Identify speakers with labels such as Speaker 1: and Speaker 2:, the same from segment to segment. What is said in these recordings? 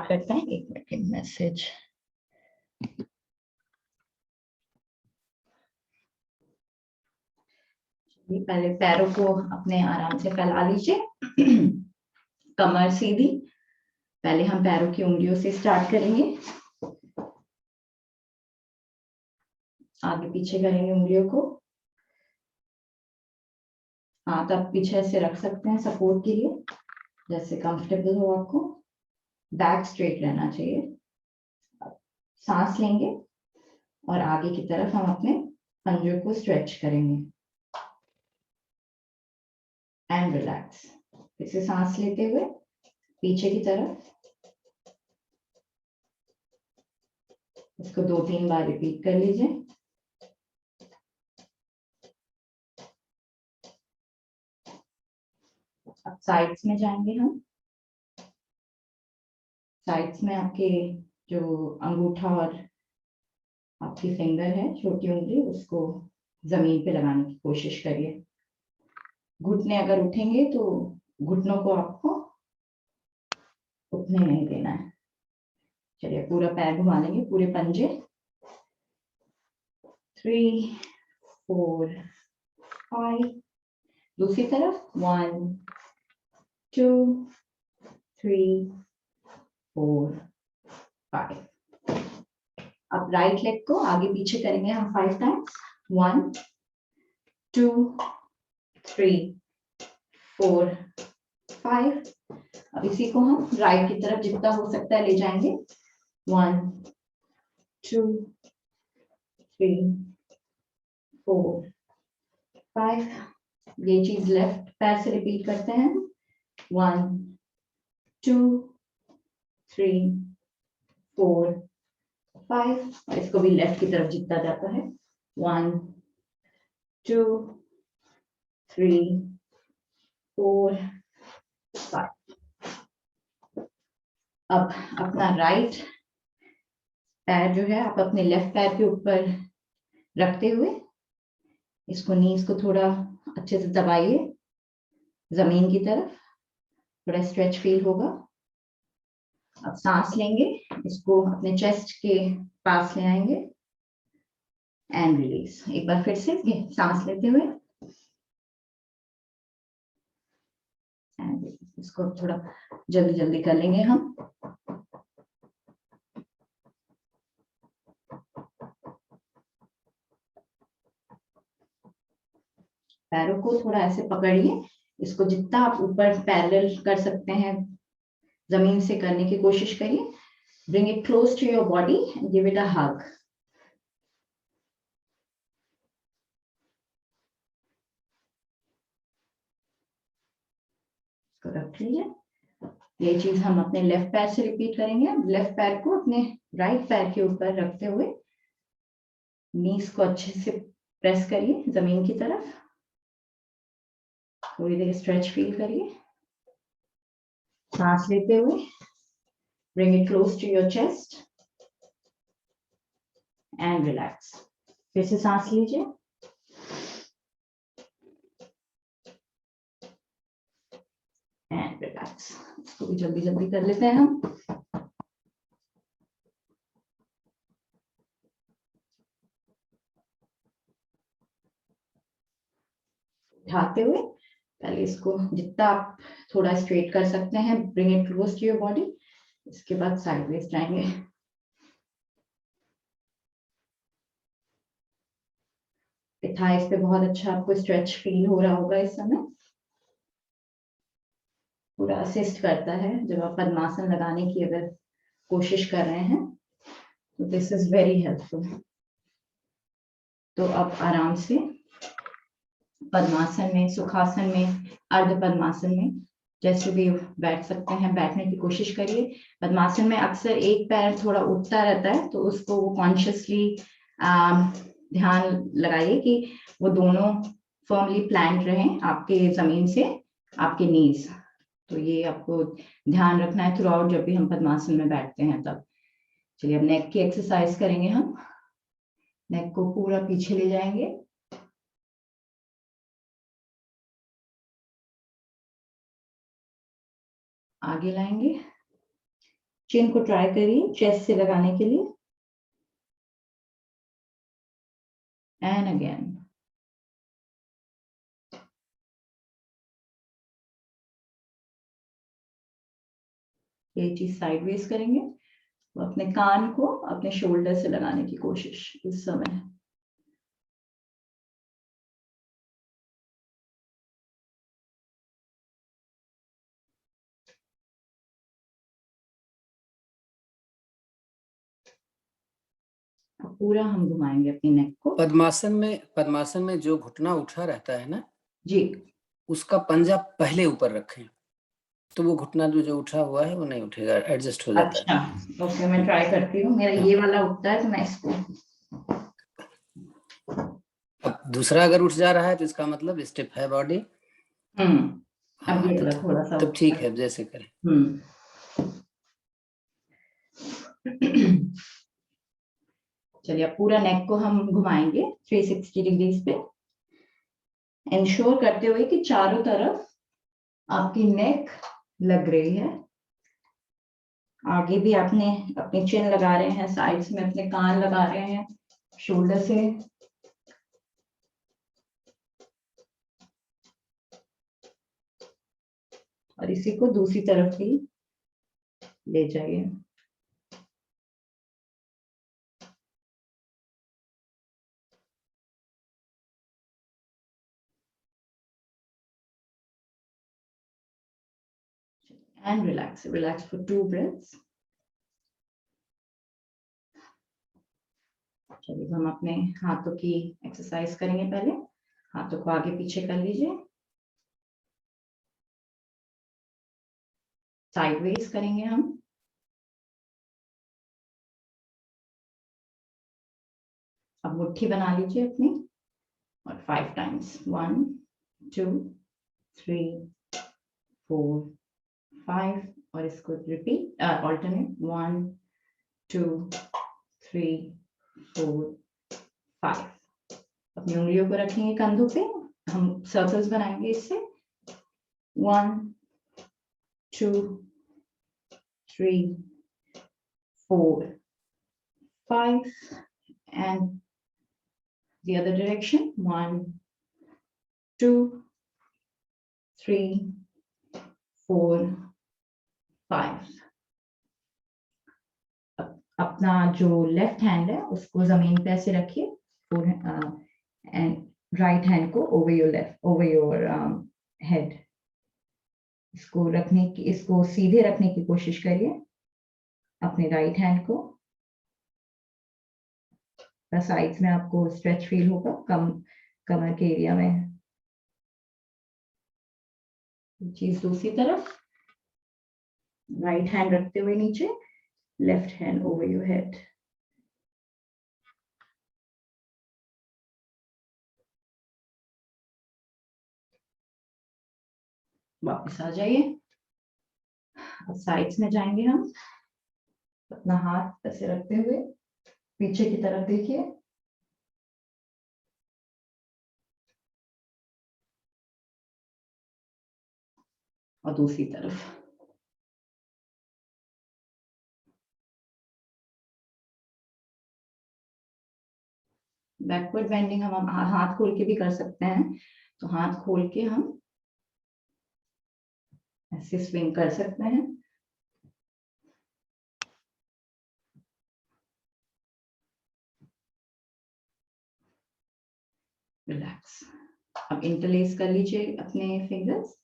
Speaker 1: करते हैं। एक मिनट, मैसेज। पहले पैरों को अपने आराम से फैला लीजिए। कमर सीधी। पहले हम पैरों की उंगलियों से स्टार्ट करेंगे, आगे पीछे करेंगे उंगलियों को। हाथ आप पीछे से रख सकते हैं सपोर्ट के लिए, जैसे कंफर्टेबल हो आपको। बैक स्ट्रेट रहना चाहिए। सांस लेंगे और आगे की तरफ हम अपने पंजों को स्ट्रेच करेंगे एंड रिलैक्स। फिर से सांस लेते हुए पीछे की तरफ, इसको 2-3 बार रिपीट कर लीजिए। अब साइड्स में जाएंगे हम। साइड्स में आपके जो अंगूठा और आपकी फिंगर है, छोटी उंगली, उसको जमीन पे लगाने की कोशिश करिए। घुटने अगर उठेंगे तो घुटनों को आपको उठने नहीं देना है। चलिए पूरा पैर घुमा लेंगे, पूरे पंजे। 3, 4, 5। दूसरी तरफ 1, 2, 3, 4, 5। अब राइट लेग को आगे पीछे करेंगे हम 5 टाइम्स। 1, 2, 3, 4, 5। अब इसी को हम राइट की तरफ जितना हो सकता है ले जाएंगे। 1, 2, 3, 4, 5। ये चीज लेफ्ट पैर से रिपीट करते हैं। 1, 2, 3, 4, 5। और इसको भी लेफ्ट की तरफ जितना जाता है। 1, 2, 3, 4, 5। अब अपना राइट पैर जो है आप अपने लेफ्ट पैर के ऊपर रखते हुए इसको नीज को थोड़ा अच्छे से दबाइए जमीन की तरफ, थोड़ा स्ट्रेच फील होगा। अब सांस लेंगे, इसको अपने चेस्ट के पास ले आएंगे एंड रिलीज। एक बार फिर से सांस लेते हुए एंड इसको थोड़ा जल्दी जल्दी कर लेंगे हम। पैरों को थोड़ा ऐसे पकड़िए, इसको जितना आप ऊपर पैरेलल कर सकते हैं जमीन से करने की कोशिश करिए। Bring it close to your body and give it a hug. इसको रख लीजिए। ये चीज हम अपने लेफ्ट पैर से रिपीट करेंगे। लेफ्ट पैर को अपने राइट पैर के ऊपर रखते हुए नीज को अच्छे से प्रेस करिए जमीन की तरफ। थोड़ी देर स्ट्रेच फील करिए। सांस लेते हुए bring it close to your chest and relax. फिर से सांस लीजिए एंड रिलैक्स। इसको भी जल्दी जल्दी कर लेते हैं हम। उठाते हुए पहले इसको जितना आप थोड़ा स्ट्रेट कर सकते हैं, bring it close to your body. इसके बाद साइडवेज जाएंगे। थाइस पे बहुत अच्छा आपको स्ट्रेच फील हो रहा होगा इस समय। पूरा असिस्ट करता है जब आप पद्मासन लगाने की अगर कोशिश कर रहे हैं, तो दिस इज वेरी हेल्पफुल। तो अब आराम से पद्मासन में, सुखासन में, अर्ध पद्मासन में जैसे भी बैठ सकते हैं बैठने की कोशिश करिए। पद्मासन में अक्सर एक पैर थोड़ा उठता रहता है, तो उसको वो कॉन्शियसली ध्यान लगाइए कि वो दोनों फर्मली प्लांट रहें आपके जमीन से आपके नीज। तो ये आपको ध्यान रखना है थ्रू आउट जब भी हम पद्मासन में बैठते हैं तब। चलिए अब नेक की एक्सरसाइज करेंगे हम। नेक को पूरा पीछे ले जाएंगे, आगे लाएंगे, चेन को ट्राई करिए चेस्ट से लगाने के लिए, एंड अगेन। ये चीज साइडवेज करेंगे तो अपने कान को अपने शोल्डर से लगाने की कोशिश इस समय। पूरा हम घुमाएंगे अपनी नेक को।
Speaker 2: पद्मासन में जो घुटना उठा रहता है ना
Speaker 1: जी,
Speaker 2: उसका पंजा पहले ऊपर रखें, तो वो घुटना जो उठा हुआ है वो नहीं उठेगा, एडजस्ट हो जाता है।
Speaker 1: अच्छा ओके, मैं ट्राई करती हूँ। मेरा ये वाला उठता है तो मैं इसको,
Speaker 2: अब दूसरा अगर उठ जा रहा है तो इसका मतलब स्टिफ है बॉडी।
Speaker 1: अब ये वाला थोड़ा सा
Speaker 2: तब ठीक है, जैसे करें।
Speaker 1: चलिए अब पूरा नेक को हम घुमाएंगे 360 डिग्रीज पे, इंश्योर करते हुए कि चारों तरफ आपकी नेक लग रही है। आगे भी आपने अपनी चिन लगा रहे हैं, साइड्स में अपने कान लगा रहे हैं शोल्डर से। और इसी को दूसरी तरफ भी ले जाइए। And relax for 2 breaths. चलिए हम अपने हाथों की एक्सरसाइज करेंगे। पहले हाथों को आगे पीछे कर लीजिए, साइडवेज करेंगे हम। अब मुट्ठी बना लीजिए अपनी और 5 टाइम्स 1 2 3 4 5, और इसको रिपीट ऑल्टरनेट 1 2 3 4 5। अपनी उंगलियों को रखेंगे कंधों पे, हम सर्कल्स बनाएंगे इससे 1 2 3 4 5, and the other direction 1 2 3 4 5। अपना जो लेफ्ट हैंड है उसको जमीन पे ऐसे रखिए, एंड राइट हैंड को ओवर योर हेड। इसको सीधे रखने की कोशिश करिए अपने राइट हैंड को। साइड्स में आपको स्ट्रेच फील होगा कमर के एरिया में। चीज दूसरी तरफ, राइट हैंड रखते हुए नीचे, left hand over your head. वापस आ जाइए। अब साइड्स में जाएंगे हम। अपना हाथ ऐसे रखते हुए पीछे की तरफ देखिए, और दूसरी तरफ। बैकवर्ड बेंडिंग हम हाथ खोल के भी कर सकते हैं, तो हाथ खोल के हम ऐसे स्विंग कर सकते हैं। रिलैक्स। अब इंटरलेस कर लीजिए अपने फिंगर्स।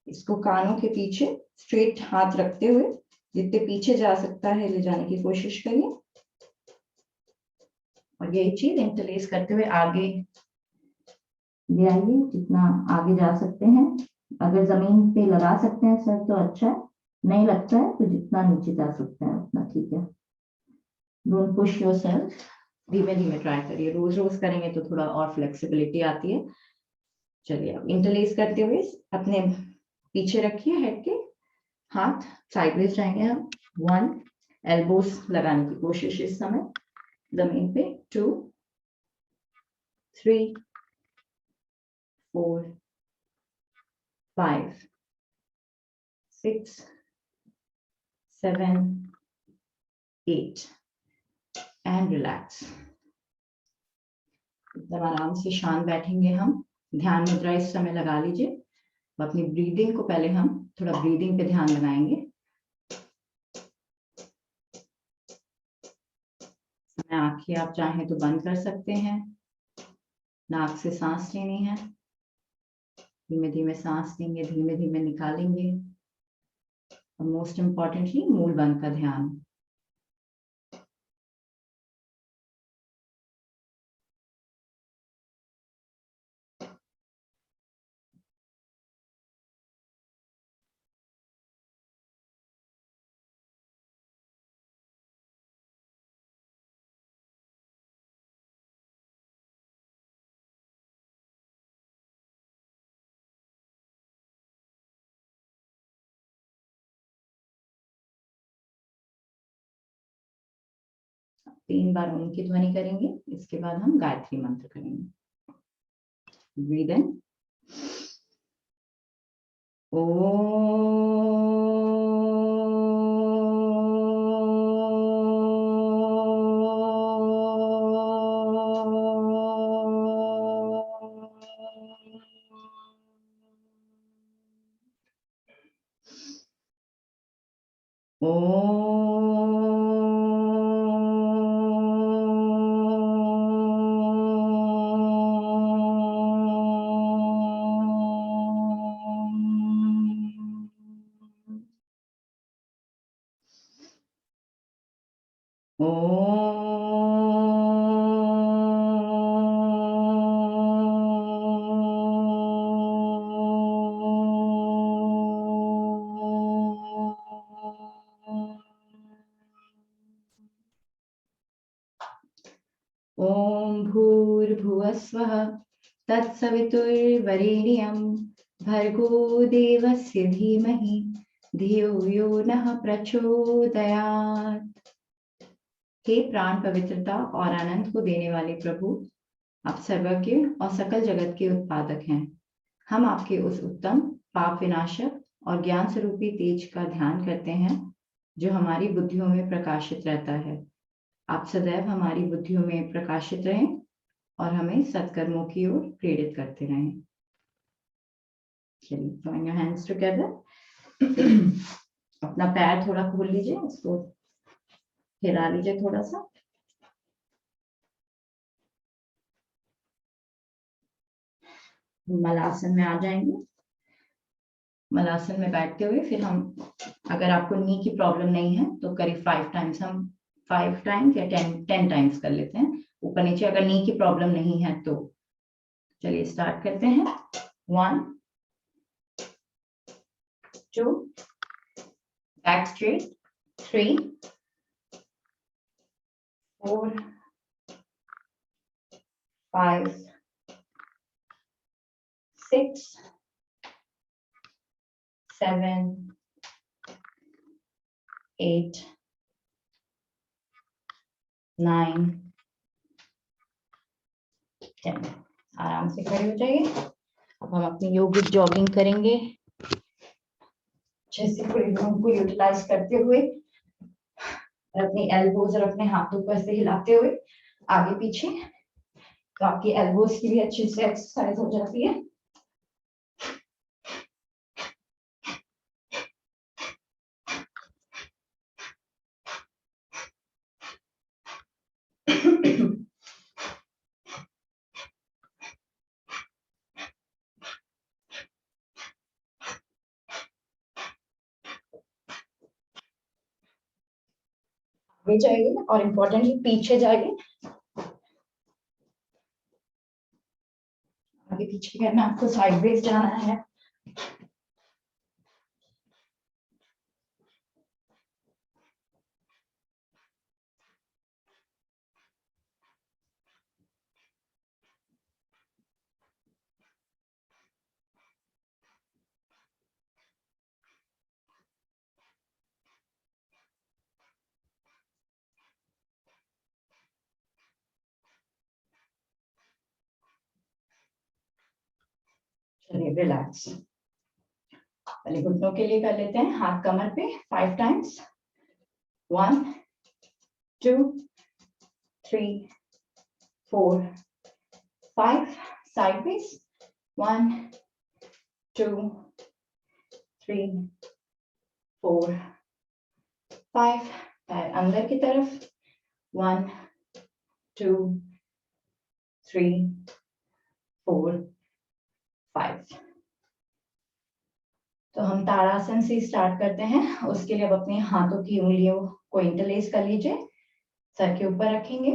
Speaker 1: इसको कानों के पीछे स्ट्रेट हाथ रखते हुए जितने पीछे जा सकता है ले जाने की कोशिश करिए, और यही चीज इंटरलेस करते हुए आगे ले आइए जितना आगे जा सकते हैं। अगर जमीन पे लगा सकते हैं सर तो अच्छा है, नहीं लगता है तो जितना नीचे जा सकते हैं उतना ठीक है। डोंट पुश योरसेल्फ, धीमे धीमे ट्राई करिए। रोज रोज करेंगे तो थोड़ा और फ्लेक्सिबिलिटी आती है। चलिए अब इंटरलेस करते हुए अपने पीछे रखिए हेड के, हाथ साइडवेज जाएंगे हम। 1, एल्बोस लगाने की कोशिश इस समय जमीन पे। 2 3 4 5 6 7, 8 एंड रिलैक्स। एकदम आराम से शांत बैठेंगे हम। ध्यान मुद्रा इस समय लगा लीजिए। अपनी ब्रीदिंग को पहले हम थोड़ा ब्रीदिंग पे ध्यान लगाएंगे। आंखें आप चाहें तो बंद कर सकते हैं। नाक से सांस लेनी है, धीमे धीमे सांस लेंगे, धीमे धीमे निकालेंगे। और मोस्ट इम्पॉर्टेंटली मूल बंद का ध्यान। तीन बार ओम की ध्वनि करेंगे, इसके बाद हम गायत्री मंत्र करेंगे। Breathe in. ओम भूर्भुवस्वः तत्सवितुर्वरेण्यं भर्गो देवस्य धीमहि धियो यो नः प्रचोदयात्। हे प्राण पवित्रता और आनंद को देने वाले प्रभु, आप सर्वज्ञ और सकल जगत के उत्पादक हैं। हम आपके उस उत्तम पाप विनाशक और ज्ञान स्वरूपी तेज का ध्यान करते हैं जो हमारी बुद्धियों में प्रकाशित रहता है। आप सदैव हमारी बुद्धियों में प्रकाशित रहें और हमें सत्कर्मों की ओर प्रेरित करते रहें। चलिए, join your hands together। अपना पैर थोड़ा खोल लीजिए, उसको हिला लीजिए थोड़ा सा। मलासन में आ जाएंगे। मलासन में बैठते हुए फिर हम, अगर आपको नी की प्रॉब्लम नहीं है तो करीब 5 टाइम्स हम 5 टाइम्स या 10 टाइम्स कर लेते हैं ऊपर नीचे, अगर नी की प्रॉब्लम नहीं है तो। चलिए स्टार्ट करते हैं। 1 2 बैक स्ट्रेट, 3 4 5 6 7 8 9 10। आराम से खड़े हो जाइए। अब हम अपनी योगिक जॉगिंग करेंगे, जैसे पूरे रूम को यूटिलाइज करते हुए, अपनी एल्बोज और अपने हाथों को ऐसे हिलाते हुए आगे पीछे, तो आपकी एल्बोज की भी अच्छी से एक्सरसाइज हो जाती है। आगे जाइए और इम्पोर्टेंटली पीछे जाइए। आगे पीछे करना, आपको साइडवेज जाना है। चलिए रिलैक्स। पहले घुटनों के लिए कर लेते हैं, हाथ कमर पे 5 टाइम्स। 1 2 3 4 5 sideways 1 2 3 4 5 पैर अंदर की तरफ 1 2 3 4 5। तो हम ताड़ासन से स्टार्ट करते हैं। उसके लिए अब अपने हाथों की उंगलियों को इंटरलेस कर लीजिए, सर के ऊपर रखेंगे,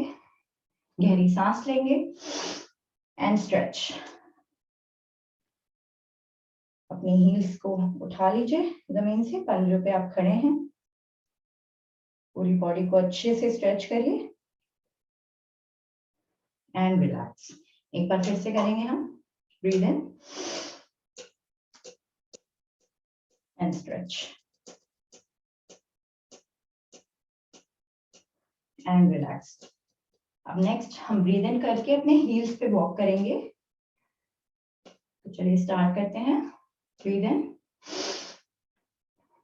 Speaker 1: गहरी सांस लेंगे एंड स्ट्रेच। अपनी हील्स को उठा लीजिए जमीन से, पंजों पे आप खड़े हैं, पूरी बॉडी को अच्छे से स्ट्रेच करिए एंड रिलैक्स। एक बार फिर से करेंगे हम, breathe in and stretch and relax. अब नेक्स्ट हम ब्रीद इन करके अपने हील्स पे वॉक करेंगे। तो चलिए स्टार्ट करते हैं। ब्रीद इन,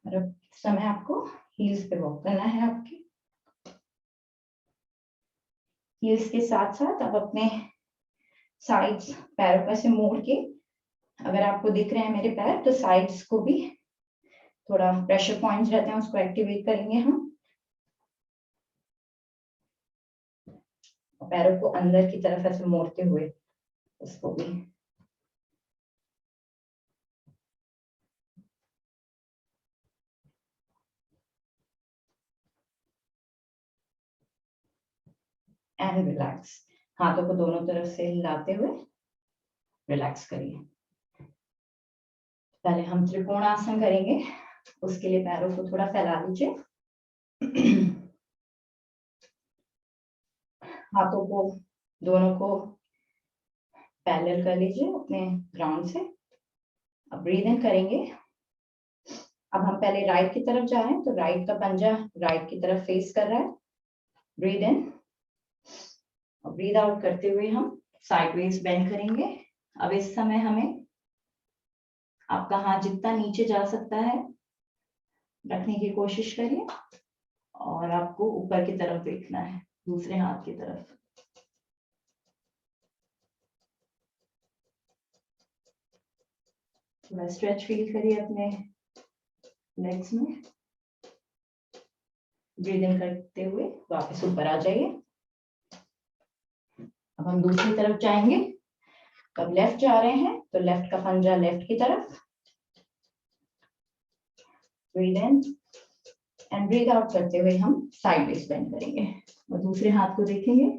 Speaker 1: और अब समय आपको हील्स पे वॉक करना है। आपके हील्स के साथ साथ आप अपने साइड्स, पैरों पर से मोड़ के, अगर आपको दिख रहे हैं मेरे पैर, तो साइड्स को भी थोड़ा प्रेशर पॉइंट्स रहते हैं, उसको एक्टिवेट करेंगे हम। पैरों को अंदर की तरफ ऐसे मोड़ते हुए उसको भी। And relax. हाथों को दोनों तरफ से हिलाते हुए रिलैक्स करिए। पहले हम त्रिकोणासन करेंगे। उसके लिए पैरों को थोड़ा फैला लीजिए, हाथों को दोनों को पैरेलल कर लीजिए अपने ग्राउंड से। अब ब्रीद इन करेंगे। अब हम पहले राइट की तरफ जा रहे हैं, तो राइट का पंजा राइट की तरफ फेस कर रहा है। ब्रीद इन और ब्रीद आउट करते हुए हम साइडवेज बेंड करेंगे। अब इस समय हमें आपका हाथ जितना नीचे जा सकता है रखने की कोशिश करिए, और आपको ऊपर की तरफ देखना है, दूसरे हाथ की तरफ। थोड़ा स्ट्रेच फील करिए अपने लेग्स में। ब्रीद इन करते हुए वापस ऊपर आ जाइए। अब हम दूसरी तरफ जाएंगे। अब लेफ्ट जा रहे हैं, तो लेफ्ट का पंजा लेफ्ट की तरफ। Breathe in and breathe out करते हुए हम साइडवेज बेंड करेंगे और दूसरे हाथ को देखेंगे।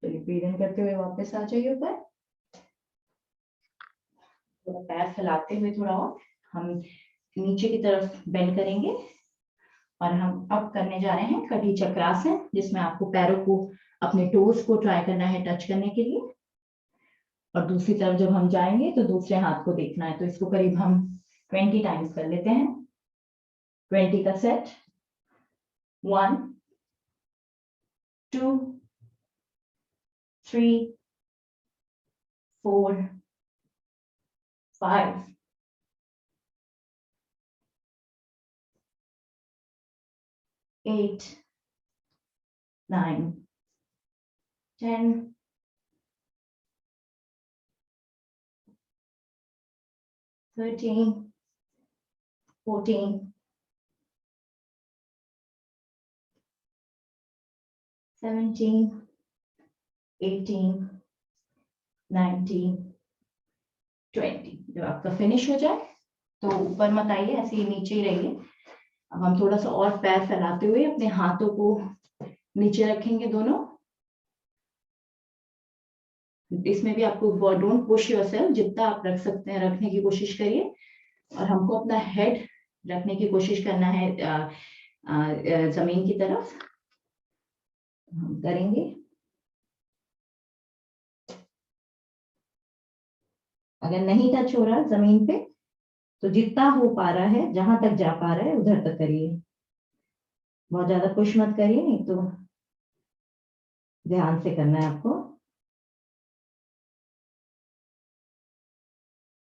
Speaker 1: चलिए ब्रीद इन करते हुए वापस आ जाइए ऊपर। थोड़ा पैर फैलाते हुए थोड़ा और हम नीचे की तरफ बेंड करेंगे, और हम अब करने जा रहे हैं कटी चक्रासन, जिसमें आपको पैरों को, अपने टोज को ट्राई करना है टच करने के लिए। और दूसरी तरफ जब हम जाएंगे तो दूसरे हाथ को देखना है। तो इसको करीब हम 20 टाइम्स कर लेते हैं। 20 का सेट। 1 2 3 4 5 8 9 10 13 14 17 18 19 20। जब आपका फिनिश हो जाए तो ऊपर मत आइए, ऐसे ही नीचे ही रहिए। अब हम थोड़ा सा और पैर फैलाते हुए अपने हाथों को नीचे रखेंगे दोनों। इसमें भी आपको डोंट पुश योरसेल्फ, जितना आप रख सकते हैं रखने की कोशिश करिए। और हमको अपना हेड रखने की कोशिश करना है जमीन की तरफ। हम करेंगे। अगर नहीं टच हो रहा जमीन पे, तो जितना हो पा रहा है, जहां तक जा पा रहा है उधर तक करिए, बहुत ज्यादा पुश मत करिए, नहीं तो ध्यान से करना है आपको।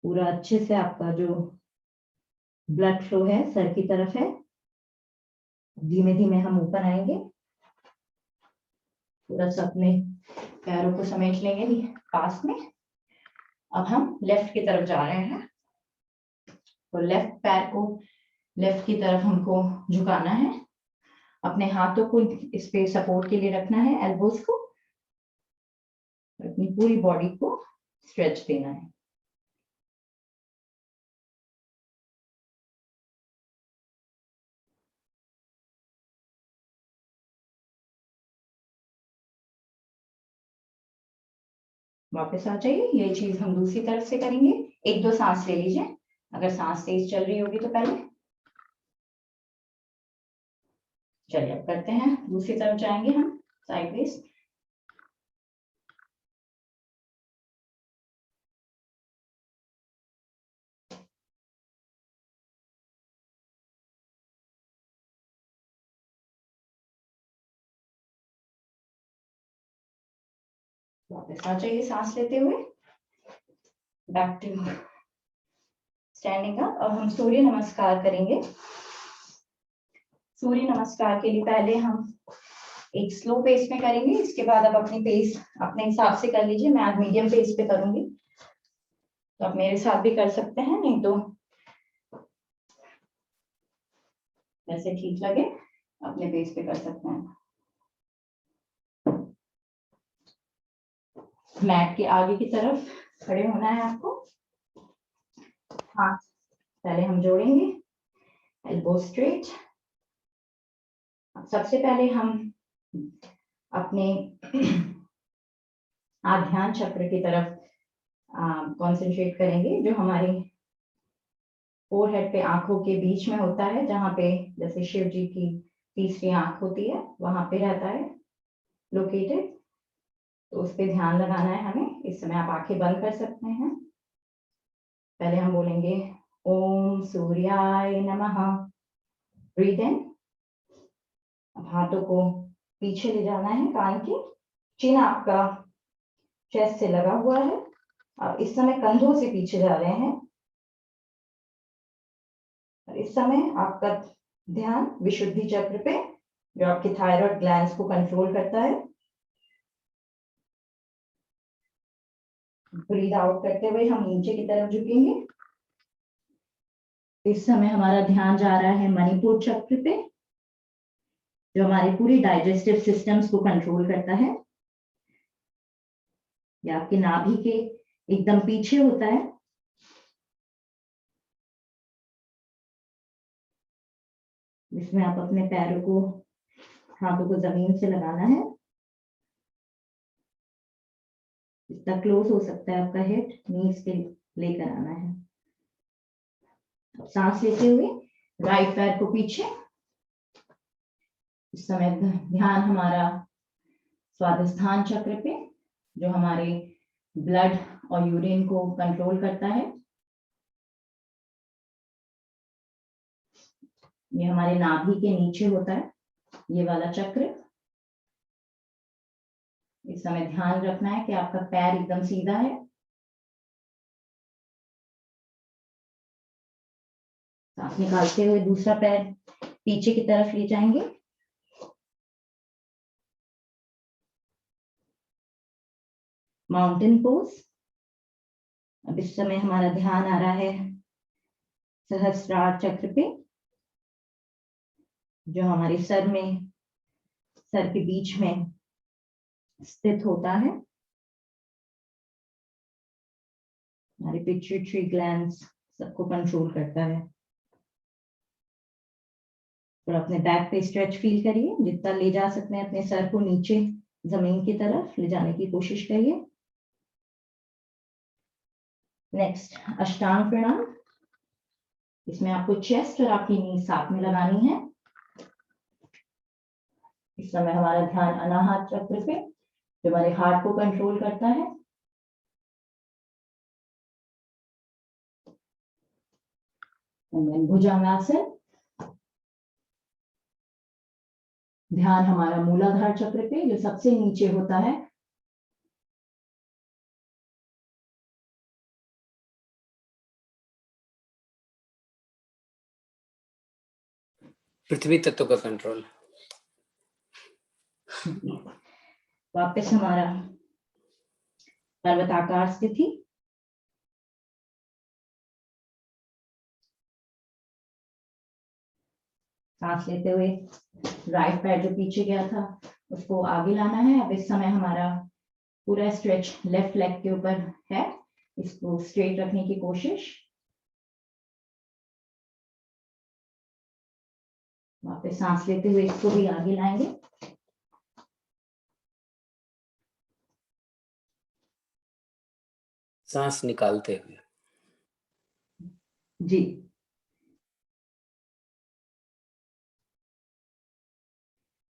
Speaker 1: पूरा अच्छे से आपका जो ब्लड फ्लो है सर की तरफ है। धीमे धीमे हम ऊपर आएंगे, पूरा सा अपने पैरों को समेट लेंगे पास में। अब हम लेफ्ट की तरफ जा रहे हैं, तो लेफ्ट पैर को लेफ्ट की तरफ हमको झुकाना है, अपने हाथों को इस पे सपोर्ट के लिए रखना है, एल्बोज को, अपनी पूरी बॉडी को स्ट्रेच देना है। वापस आ जाइए, ये चीज हम दूसरी तरफ से करेंगे। एक दो सांस ले लीजिए, अगर सांस तेज चल रही होगी तो पहले। चलिए अब करते हैं, दूसरी तरफ जाएंगे हम साइडवेज। वापस आ जाइए सांस लेते हुए, बैक टू स्टैंडिंग अप। अब हम सूर्य नमस्कार करेंगे। सूर्य नमस्कार के लिए पहले हम एक स्लो पेस में करेंगे, इसके बाद आप अपनी पेस अपने हिसाब से कर लीजिए। मैं आज मीडियम पेस पे करूंगी, तो आप मेरे साथ भी कर सकते हैं, नहीं तो जैसे ठीक लगे अपने पेस पे कर सकते हैं। मैट के आगे की तरफ खड़े होना है आपको। हाथ पहले हम जोड़ेंगे, एल्बो स्ट्रेट। सबसे पहले हम अपने आध्यान चक्र की तरफ कंसंट्रेट करेंगे, जो हमारे फोरहेड पे आंखों के बीच में होता है, जहां पे जैसे शिव जी की तीसरी आंख होती है वहां पे रहता है लोकेटेड। तो उस पे ध्यान लगाना है हमें। इस समय आप आंखें बंद कर सकते हैं। पहले हम बोलेंगे ओम सूर्याय नमः, ब्रीथ इन। अब हाथों को पीछे ले जाना है, कान के चिन्ह आपका चेस्ट से लगा हुआ है। अब इस समय कंधों से पीछे जा रहे हैं। इस समय आपका ध्यान विशुद्धि चक्र पे, जो आपके थायराइड ग्लैंड्स को कंट्रोल करता है। ब्रीद आउट करते हुए हम नीचे की तरफ झुकेंगे। इस समय हमारा ध्यान जा रहा है मणिपुर चक्र पे, जो हमारे पूरी डाइजेस्टिव सिस्टम्स को कंट्रोल करता है। ये आपके नाभि के एकदम पीछे होता है। इसमें आप अपने पैरों को, हाथों को जमीन से लगाना है, जितना क्लोज हो सकता है आपका हेड नीज के लेकर आना है। सांस लेते हुए राइट पैर को पीछे। इस समय ध्यान हमारा स्वादिष्ठान चक्र पे, जो हमारे ब्लड और यूरिन को कंट्रोल करता है। ये हमारे नाभि के नीचे होता है, ये वाला चक्र। इस समय ध्यान रखना है कि आपका पैर एकदम सीधा है। सांस निकालते हुए दूसरा पैर पीछे की तरफ ले जाएंगे। Mountain pose. अब इस समय हमारा ध्यान आ रहा है सहस्त्रार चक्र पे, जो हमारे सर के बीच में स्थित होता है। हमारे पिट्यूटरी ग्लैंड्स सबको कंट्रोल करता है। और अपने बैक पे स्ट्रेच फील करिए, जितना ले जा सकते हैं अपने सर को नीचे जमीन की तरफ ले जाने की कोशिश करिए। नेक्स्ट अष्टांग प्रणाम। इसमें आपको चेस्ट और आपकी नी साथ में लगानी है। इस समय हमारा ध्यान अनाहत चक्र पे, जो हमारे हार्ट को कंट्रोल करता है। and then भुजंगासन। ध्यान हमारा मूलाधार चक्र पे जो सबसे नीचे होता है।
Speaker 2: पृथ्वी तत्व का कंट्रोल।
Speaker 1: वापस हमारा पर्वताकार स्थिति। सांस लेते हुए राइट पैर जो पीछे गया था उसको आगे लाना है। अब इस समय हमारा पूरा स्ट्रेच लेफ्ट लेग के ऊपर है, इसको स्ट्रेट रखने की कोशिश। वापस सांस लेते हुए इसको भी आगे लाएंगे।
Speaker 2: सांस निकालते हुए
Speaker 1: जी।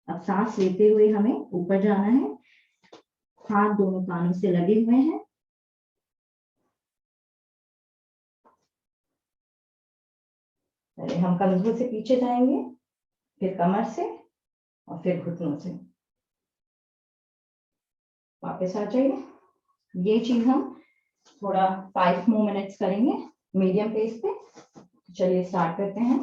Speaker 1: अब सांस लेते हुए हमें ऊपर जाना है, हाथ दोनों कानों से लगे हुए हैं। पहले हम कंधों से पीछे जाएंगे, फिर कमर से और फिर घुटनों से। वापस आ जाइए। ये चीज हम थोड़ा 5 more minutes करेंगे मीडियम पेस पे। चलिए स्टार्ट करते हैं।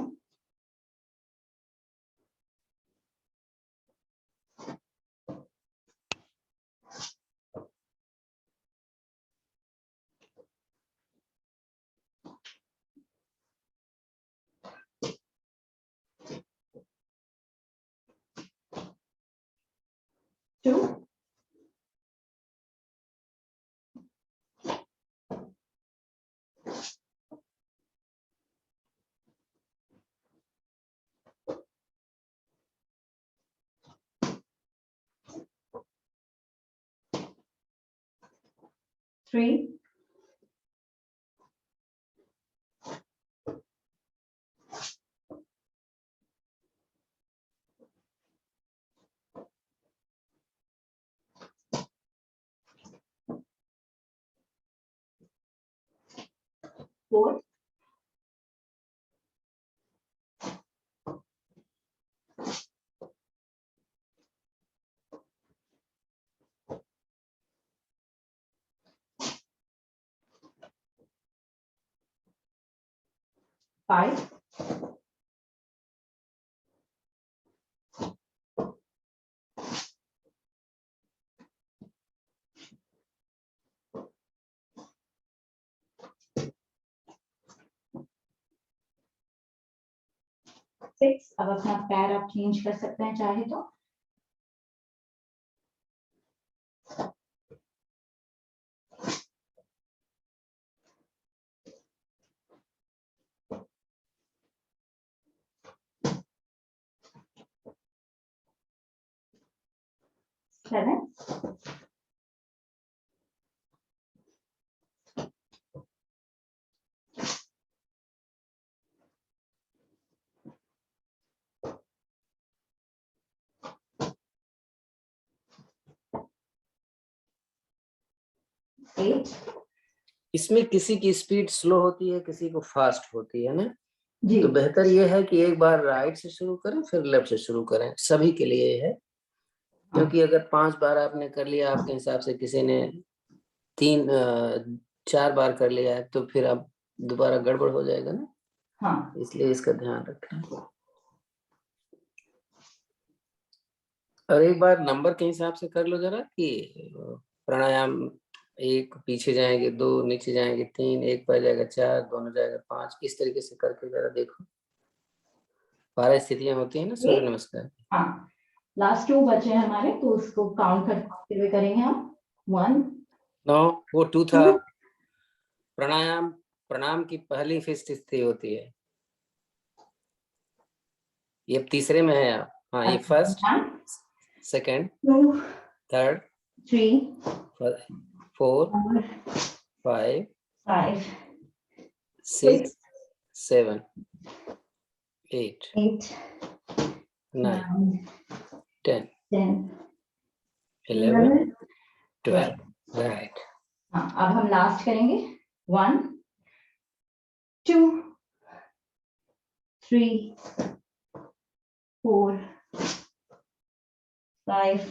Speaker 1: टू, 3, 4, 5, 6। अब अपना पैर आप चेंज कर सकते हैं चाहे तो। सेवन, 8।
Speaker 2: इसमें किसी की स्पीड स्लो होती है, किसी को फास्ट होती है ना।
Speaker 1: जी
Speaker 2: तो बेहतर ये है कि एक बार राइट से शुरू करें फिर लेफ्ट से शुरू करें, सभी के लिए है। क्योंकि अगर 5 बार आपने कर लिया, आपके हिसाब से किसी ने 4 बार कर लिया है, तो फिर अब दोबारा गड़बड़ हो जाएगा ना।
Speaker 1: हाँ,
Speaker 2: इसलिए इसका ध्यान रखें। और एक बार नंबर के हिसाब से कर लो जरा कि प्राणायाम 1 पीछे जाएंगे, 2 नीचे जाएंगे, 3 एक पर जाएगा, 4 दोनों जाएगा, 5 इस तरीके से करके जरा देखो। 12 स्थितियां होती है ना सूर्य नमस्कार।
Speaker 1: हाँ, लास्ट 2 बचे हैं हमारे, तो उसको काउंट करते हुए करेंगे हम। 1,
Speaker 2: नो, वो 2 था।
Speaker 1: 2,
Speaker 2: प्रणाम की पहली फिफ्थ स्थिति होती है, ये तीसरे में है आप। हाँ, ये फर्स्ट,
Speaker 1: 1,
Speaker 2: सेकंड,
Speaker 1: 2,
Speaker 2: थर्ड,
Speaker 1: 3,
Speaker 2: 4,
Speaker 1: 4,
Speaker 2: 5,
Speaker 1: 5,
Speaker 2: 6, 7, 8,
Speaker 1: 8,
Speaker 2: 9,
Speaker 1: 9,
Speaker 2: 10,
Speaker 1: 10,
Speaker 2: 11,
Speaker 1: 12।
Speaker 2: 12। राइट।
Speaker 1: हाँ, अब हम लास्ट करेंगे। 1, 2, 3, 4, 5,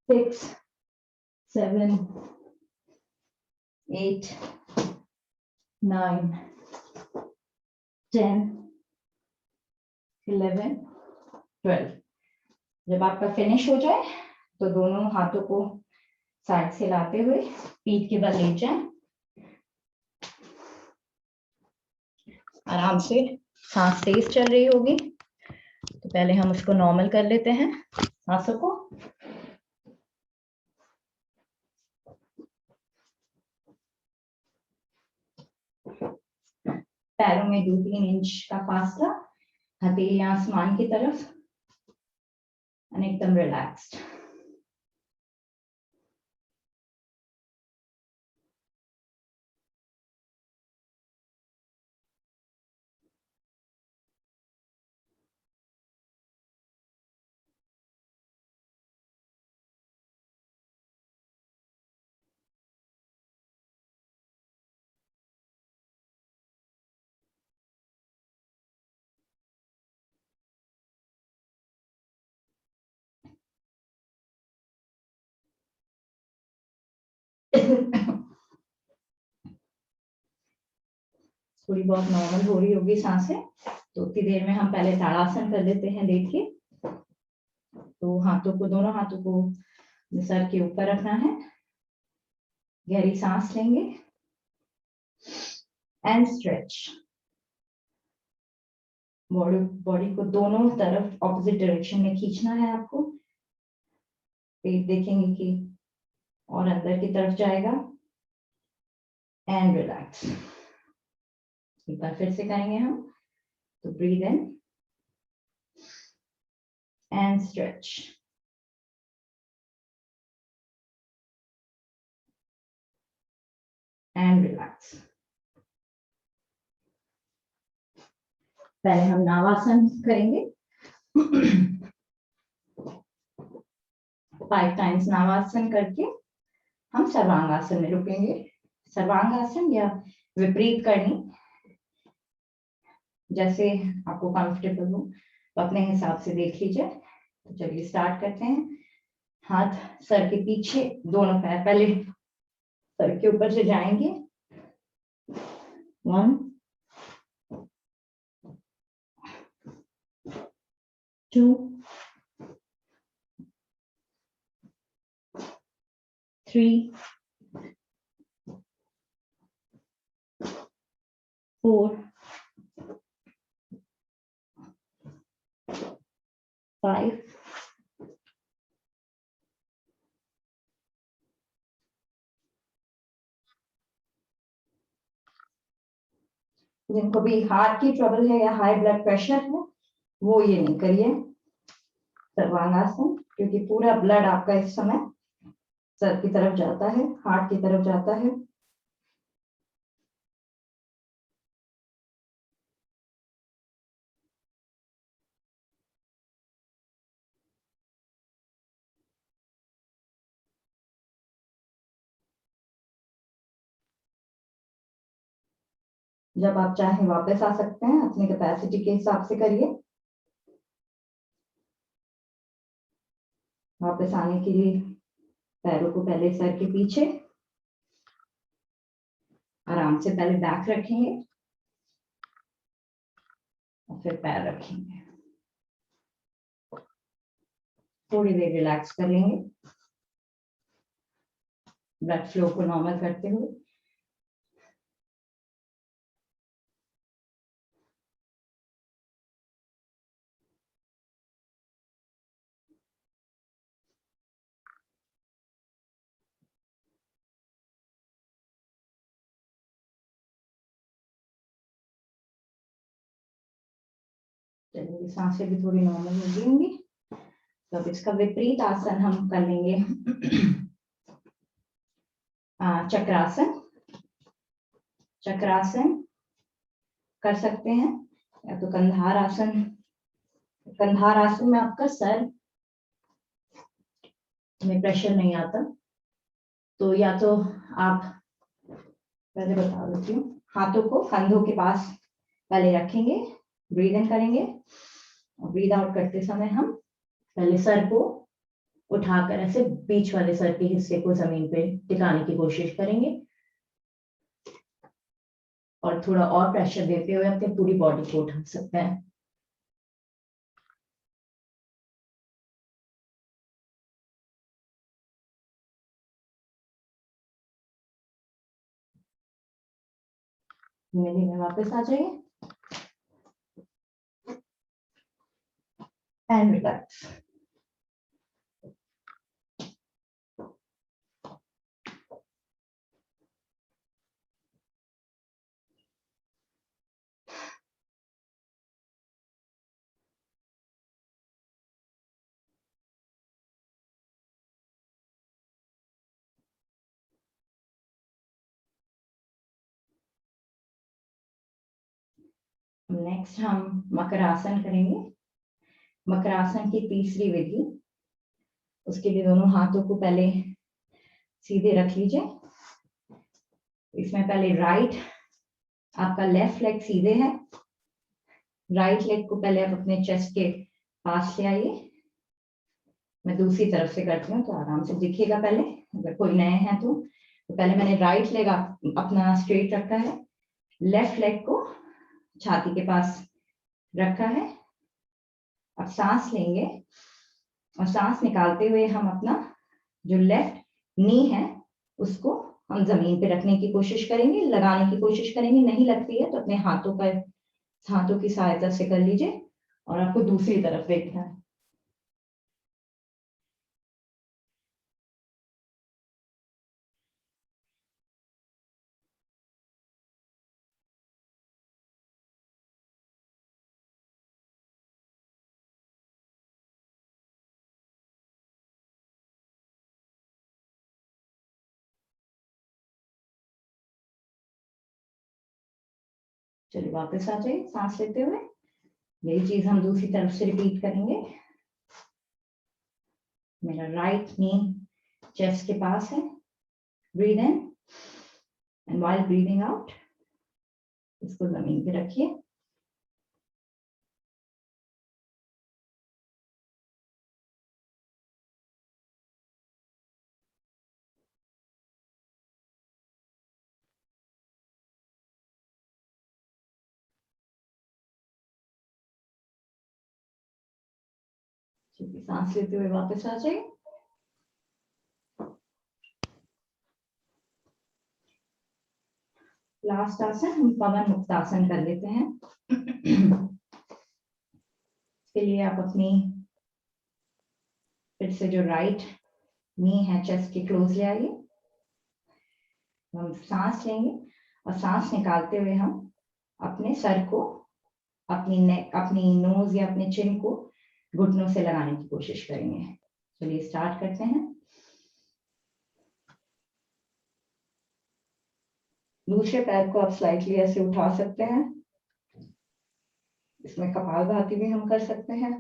Speaker 1: 6, 7, 8, 9, 10, 11, 12। जब आपका फिनिश हो जाए तो दोनों हाथों को साइड से लाते हुए पीठ के बल लेट जाएं। आराम से सांस तेज चल रही होगी तो पहले हम उसको नॉर्मल कर लेते हैं सांसों को। पैरों में 2-3 इंच का फासला, हथेली आसमान की तरफ, एकदम रिलैक्स्ड। थोड़ी बहुत नॉर्मल हो रही होगी सांसें तो उतनी देर में हम पहले ताड़ासन कर लेते हैं लेट के। तो हाथों को, दोनों हाथों को सर के ऊपर रखना है, गहरी सांस लेंगे एंड स्ट्रेच। बॉडी को दोनों तरफ ऑपोजिट डायरेक्शन में खींचना है आपको। पेट देखेंगे कि और अंदर की तरफ जाएगा एंड रिलैक्स। एक बार फिर से करेंगे हम। तो breathe in and stretch and relax. पहले हम नावासन करेंगे। 5 टाइम्स नावासन करके हम सर्वांगासन में रुकेंगे। सर्वांगासन या विपरीत करनी, जैसे आपको कंफर्टेबल हो तो अपने हिसाब से देख लीजिए। तो चलिए स्टार्ट करते हैं। हाथ सर के पीछे, दोनों पैर पहले सर के ऊपर से जाएंगे। 1, 2, 3, 4, 5, जिनको भी हार्ट की ट्रबल है या हाई ब्लड प्रेशर है वो ये नहीं करिए सर्वांगासन, क्योंकि पूरा ब्लड आपका इस समय सर की तरफ जाता है, हार्ट की तरफ जाता है। जब आप चाहें वापस आ सकते हैं, अपनी कैपेसिटी के हिसाब से करिए। वापस आने के लिए पैरों को पहले सर के पीछे, आराम से पहले बैक रखेंगे और फिर पैर रखेंगे। थोड़ी देर रिलैक्स कर लेंगे, ब्लड फ्लो को नॉर्मल करते हुए। चलिए सांसें भी थोड़ी नॉर्मल हो गई होंगी। तो अब इसका विपरीत आसन हम कर लेंगे। चक्रासन। चक्रासन कर सकते हैं या तो कंधार आसन। कंधार आसन में आपका सर में प्रेशर नहीं आता, तो या तो आप, पहले बता देती हूँ, हाथों को कंधों के पास पहले रखेंगे ब्रीद इन करेंगे और ब्रीद आउट करते समय हम पहले सर को उठाकर ऐसे बीच वाले सर के हिस्से को जमीन पे टिकाने की कोशिश करेंगे और थोड़ा और प्रेशर देते हुए अपनी पूरी बॉडी को उठा सकते हैं। धीमे धीमे वापस आ जाइए एंड रिलैक्स। नेक्स्ट हम मकरासन करेंगे। मकरासन की तीसरी विधि, उसके लिए दोनों हाथों को पहले सीधे रख लीजिए। इसमें पहले राइट, आपका लेफ्ट लेग सीधे है, राइट लेग को पहले आप अपने चेस्ट के पास ले आइए। मैं दूसरी तरफ से करती हूँ तो आराम से दिखेगा। पहले अगर कोई नए हैं तो पहले मैंने राइट लेग अपना स्ट्रेट रखा है, लेफ्ट लेग को छाती के पास रखा है। अब सांस लेंगे और सांस निकालते हुए हम अपना जो लेफ्ट नी है उसको हम जमीन पे रखने की कोशिश करेंगे, लगाने की कोशिश करेंगे। नहीं लगती है तो अपने हाथों की सहायता से कर लीजिए और आपको दूसरी तरफ देखना है। चलिए वापस आ जाइए सांस लेते हुए। यही चीज हम दूसरी तरफ से रिपीट करेंगे। मेरा राइट नी चेस्ट के पास है, breathe in and while breathing out इसको जमीन पे रखिए। सांस लेते हुए वापस आ जाइए। लास्ट आसन हम पवन मुक्तासन कर लेते हैं। इसके लिए आप अपनी फिर से जो राइट नी है चेस्ट के क्लोज ले आइए। हम सांस लेंगे और सांस निकालते हुए हम अपने सर को, अपनी नेक, अपनी नोज या अपने चिन को घुटनों से लगाने की कोशिश करेंगे। चलिए स्टार्ट करते हैं। दूसरे पैर को आप स्लाइटली ऐसे उठा सकते हैं। इसमें कपालभाति भी हम कर सकते हैं।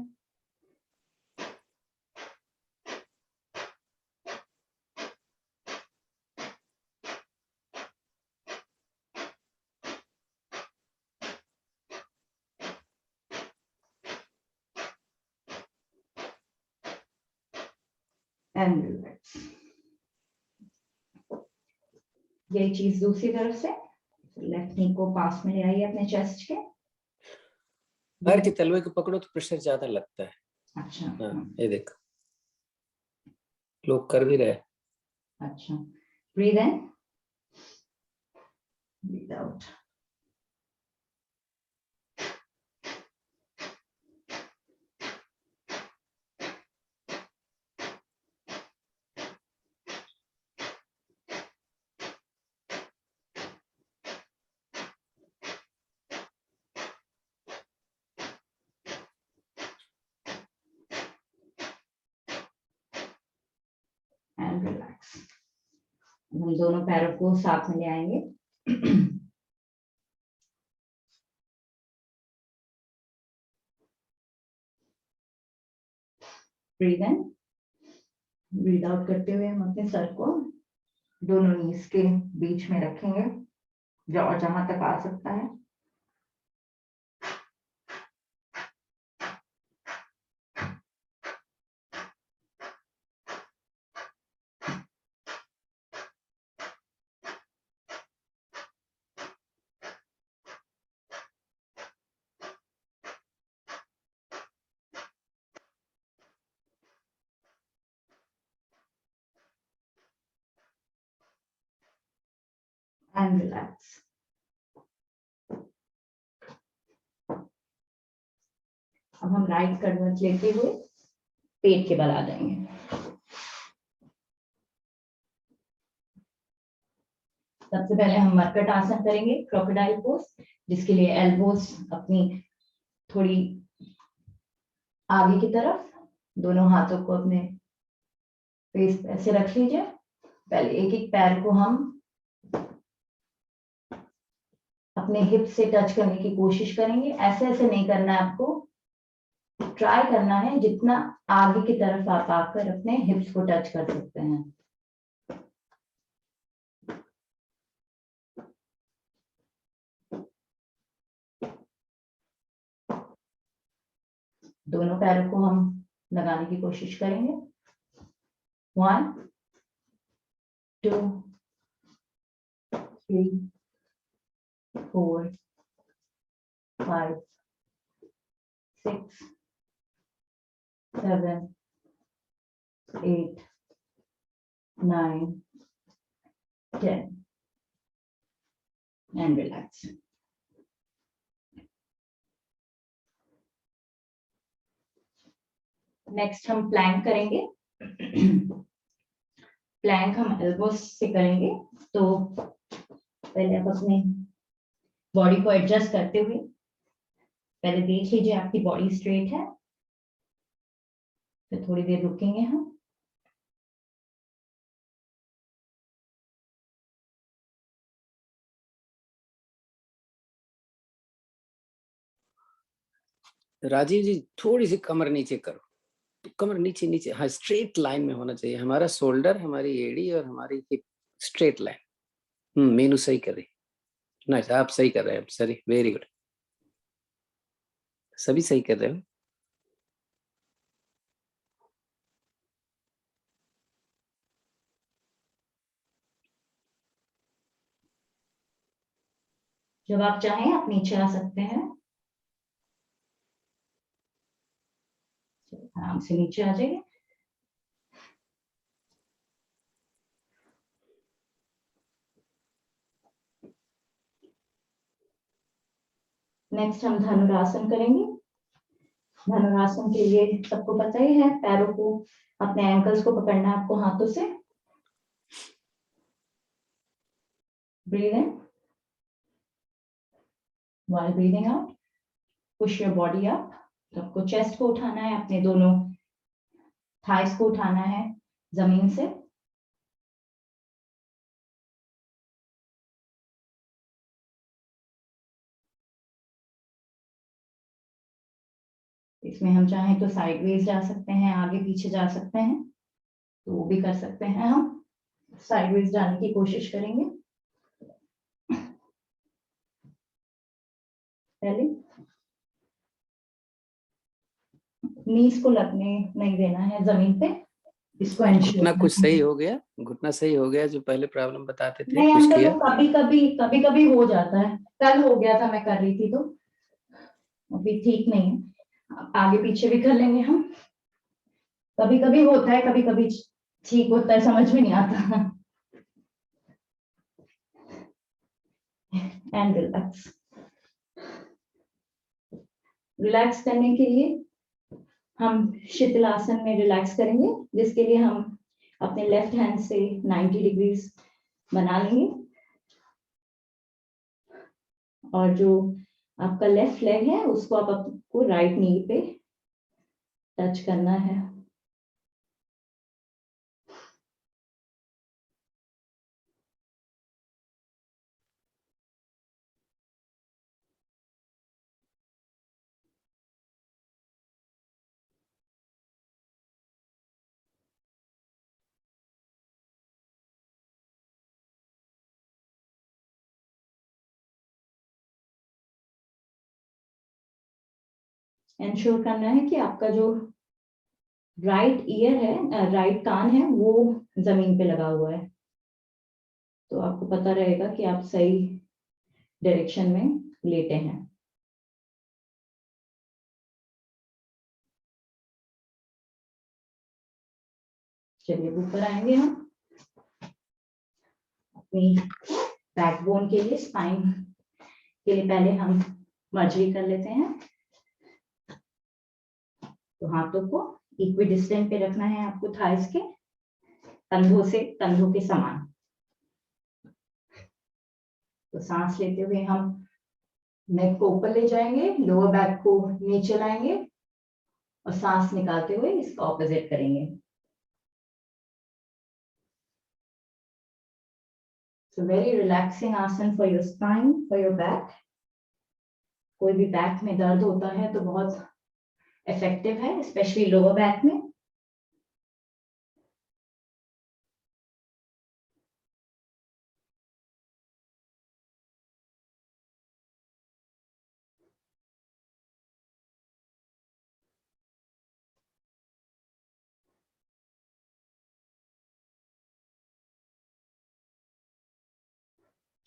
Speaker 1: And relax. यही चीज दूसरी तरफ से, लेफ्ट नी को पास में ले आइए अपने चेस्ट के।
Speaker 2: पैर के तलवे को पकड़ो तो प्रेशर ज्यादा लगता है।
Speaker 1: अच्छा
Speaker 2: ये देखो लोग कर भी रहे।
Speaker 1: अच्छा, breathe in, breathe out. And relax. हम दोनों पैरों को साथ में ले आएंगे। ब्रीद इन, ब्रीद आउट करते हुए हम अपने सर को दोनों नीज के बीच में रखेंगे, जहां तक आ सकता है। And relax. अब हम राइट कड़वट लेते हुए पेट के बल आ जाएंगे। सबसे पहले हम मरकट आसन करेंगे, क्रोकोडाइल पोज, जिसके लिए एल्बोज अपनी थोड़ी आगे की तरफ, दोनों हाथों को अपने फेस पे ऐसे रख लीजिए। पहले एक एक पैर को हम अपने हिप से टच करने की कोशिश करेंगे। ऐसे ऐसे नहीं करना है आपको, ट्राई करना है जितना आगे की तरफ आप आकर अपने हिप्स को टच कर सकते हैं। दोनों पैरों को हम लगाने की कोशिश करेंगे। 1 2 3 4 5 6 7 8 9 10 and relax. नेक्स्ट हम प्लैंक करेंगे। प्लैंक हम एल्बोस से करेंगे। तो पहले आप अपने बॉडी को एडजस्ट करते हुए पहले देख लीजिए आपकी बॉडी स्ट्रेट है, फिर थोड़ी देर रुकेंगे हम।
Speaker 2: राजीव जी थोड़ी सी कमर नीचे करो, तो कमर नीचे नीचे, हाँ स्ट्रेट लाइन में होना चाहिए हमारा शोल्डर, हमारी एड़ी और हमारी हिप स्ट्रेट लाइन। मीनू सही कर रही, नाइस, आप सही कर रहे हैं सर, वेरी गुड, सभी सही कर रहे हो।
Speaker 1: जब आप चाहें आप नीचे आ सकते हैं, आराम से नीचे आ जाइए। नेक्स्ट हम धनुरासन करेंगे। धनुरासन के लिए सबको पता ही है, पैरों को अपने एंकल्स को पकड़ना है आपको हाथों से। Breathe in while breathing out, push your body up। तो आपको चेस्ट को उठाना है, अपने दोनों थाइस को उठाना है जमीन से। इसमें हम चाहें तो साइडवेज जा सकते हैं, आगे पीछे जा सकते हैं, तो वो भी कर सकते हैं। हम साइडवेज जाने की कोशिश करेंगे। पहले नीज को लगने नहीं देना है जमीन पे, इसको
Speaker 2: घुटना कुछ सही हो गया, घुटना सही हो गया, जो पहले प्रॉब्लम बताते थे
Speaker 1: नहीं,
Speaker 2: कुछ
Speaker 1: अंकल
Speaker 2: किया?
Speaker 1: वो कभी कभी हो जाता है। कल हो गया था, मैं कर रही थी तो अभी ठीक नहीं है। आगे पीछे भी कर लेंगे हम। कभी कभी होता है, कभी कभी ठीक होता है, समझ में नहीं आता। And relax. रिलैक्स करने के लिए हम शीतलासन में रिलैक्स करेंगे, जिसके लिए हम अपने लेफ्ट हैंड से 90 डिग्रीज बना लेंगे और जो आपका लेफ्ट लेग है उसको आप आपको राइट नी पे टच करना है। इंश्योर करना है कि आपका जो राइट ईयर है, राइट कान है, वो जमीन पे लगा हुआ है, तो आपको पता रहेगा कि आप सही डायरेक्शन में लेटे हैं। चलिए ऊपर आएंगे हम, अपनी बैकबोन के लिए, स्पाइन के लिए पहले हम मर्जरी कर लेते हैं। तो हाथों को इक्वी डिस्टेंस पे रखना है आपको, थाइस के कंधों के समान। तो सांस लेते हुए हम नेक को ऊपर ले जाएंगे, लोअर बैक को नीचे लाएंगे और सांस निकालते हुए इसका ऑपोजिट करेंगे। So very relaxing आसन for your spine, for your back. कोई भी बैक में दर्द होता है तो बहुत इफेक्टिव है, स्पेशली लोअर बैक में।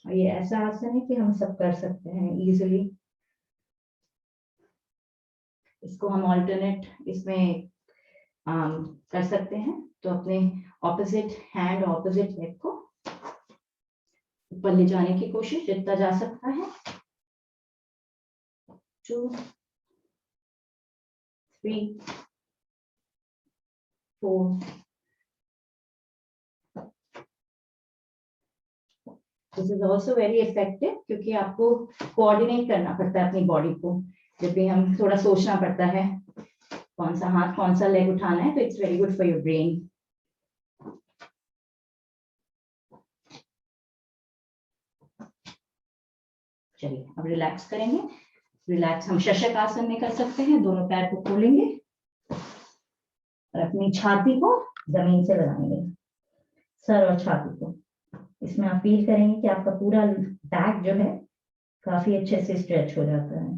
Speaker 1: और ये ऐसा आसन है कि हम सब कर सकते हैं इजीली। इसको हम ऑल्टरनेट इसमें कर सकते हैं। तो अपने ऑपोजिट हैंड, ऑपोजिट लेग को ऊपर ले जाने की कोशिश जितना जा सकता है। 2 3 4। This is also very effective, क्योंकि आपको कोऑर्डिनेट करना पड़ता है अपनी बॉडी को। जब भी हम थोड़ा सोचना पड़ता है कौन सा हाथ कौन सा लेग उठाना है, तो it's very good for your brain. चलिए अब रिलैक्स करेंगे। रिलैक्स हम शशक आसन में कर सकते हैं। दोनों पैर को खोलेंगे और अपनी छाती को जमीन से लगाएंगे, सर और छाती को। इसमें आप फील करेंगे कि आपका पूरा बैक जो है काफी अच्छे से स्ट्रेच हो जाता है।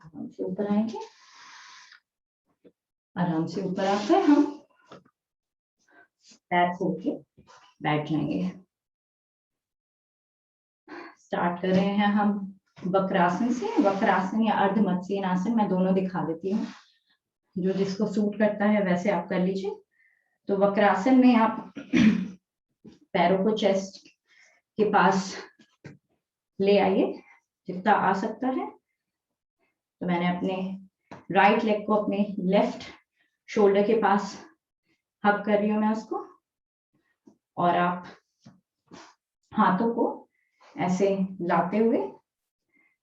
Speaker 1: आराम से ऊपर आएंगे, आराम से ऊपर आकर हम पैर खोल के बैठ जाएंगे। स्टार्ट कर रहे हैं हम वक्रासन से। वक्रासन या अर्ध मत्स्य आसन मैं दोनों दिखा देती हूँ, जो जिसको सूट करता है वैसे आप कर लीजिए। तो वक्रासन में आप पैरों को चेस्ट के पास ले आइए जितना आ सकता है। तो मैंने अपने राइट लेग को अपने लेफ्ट शोल्डर के पास हग कर रही हूँ मैं उसको, और आप हाथों को ऐसे लाते हुए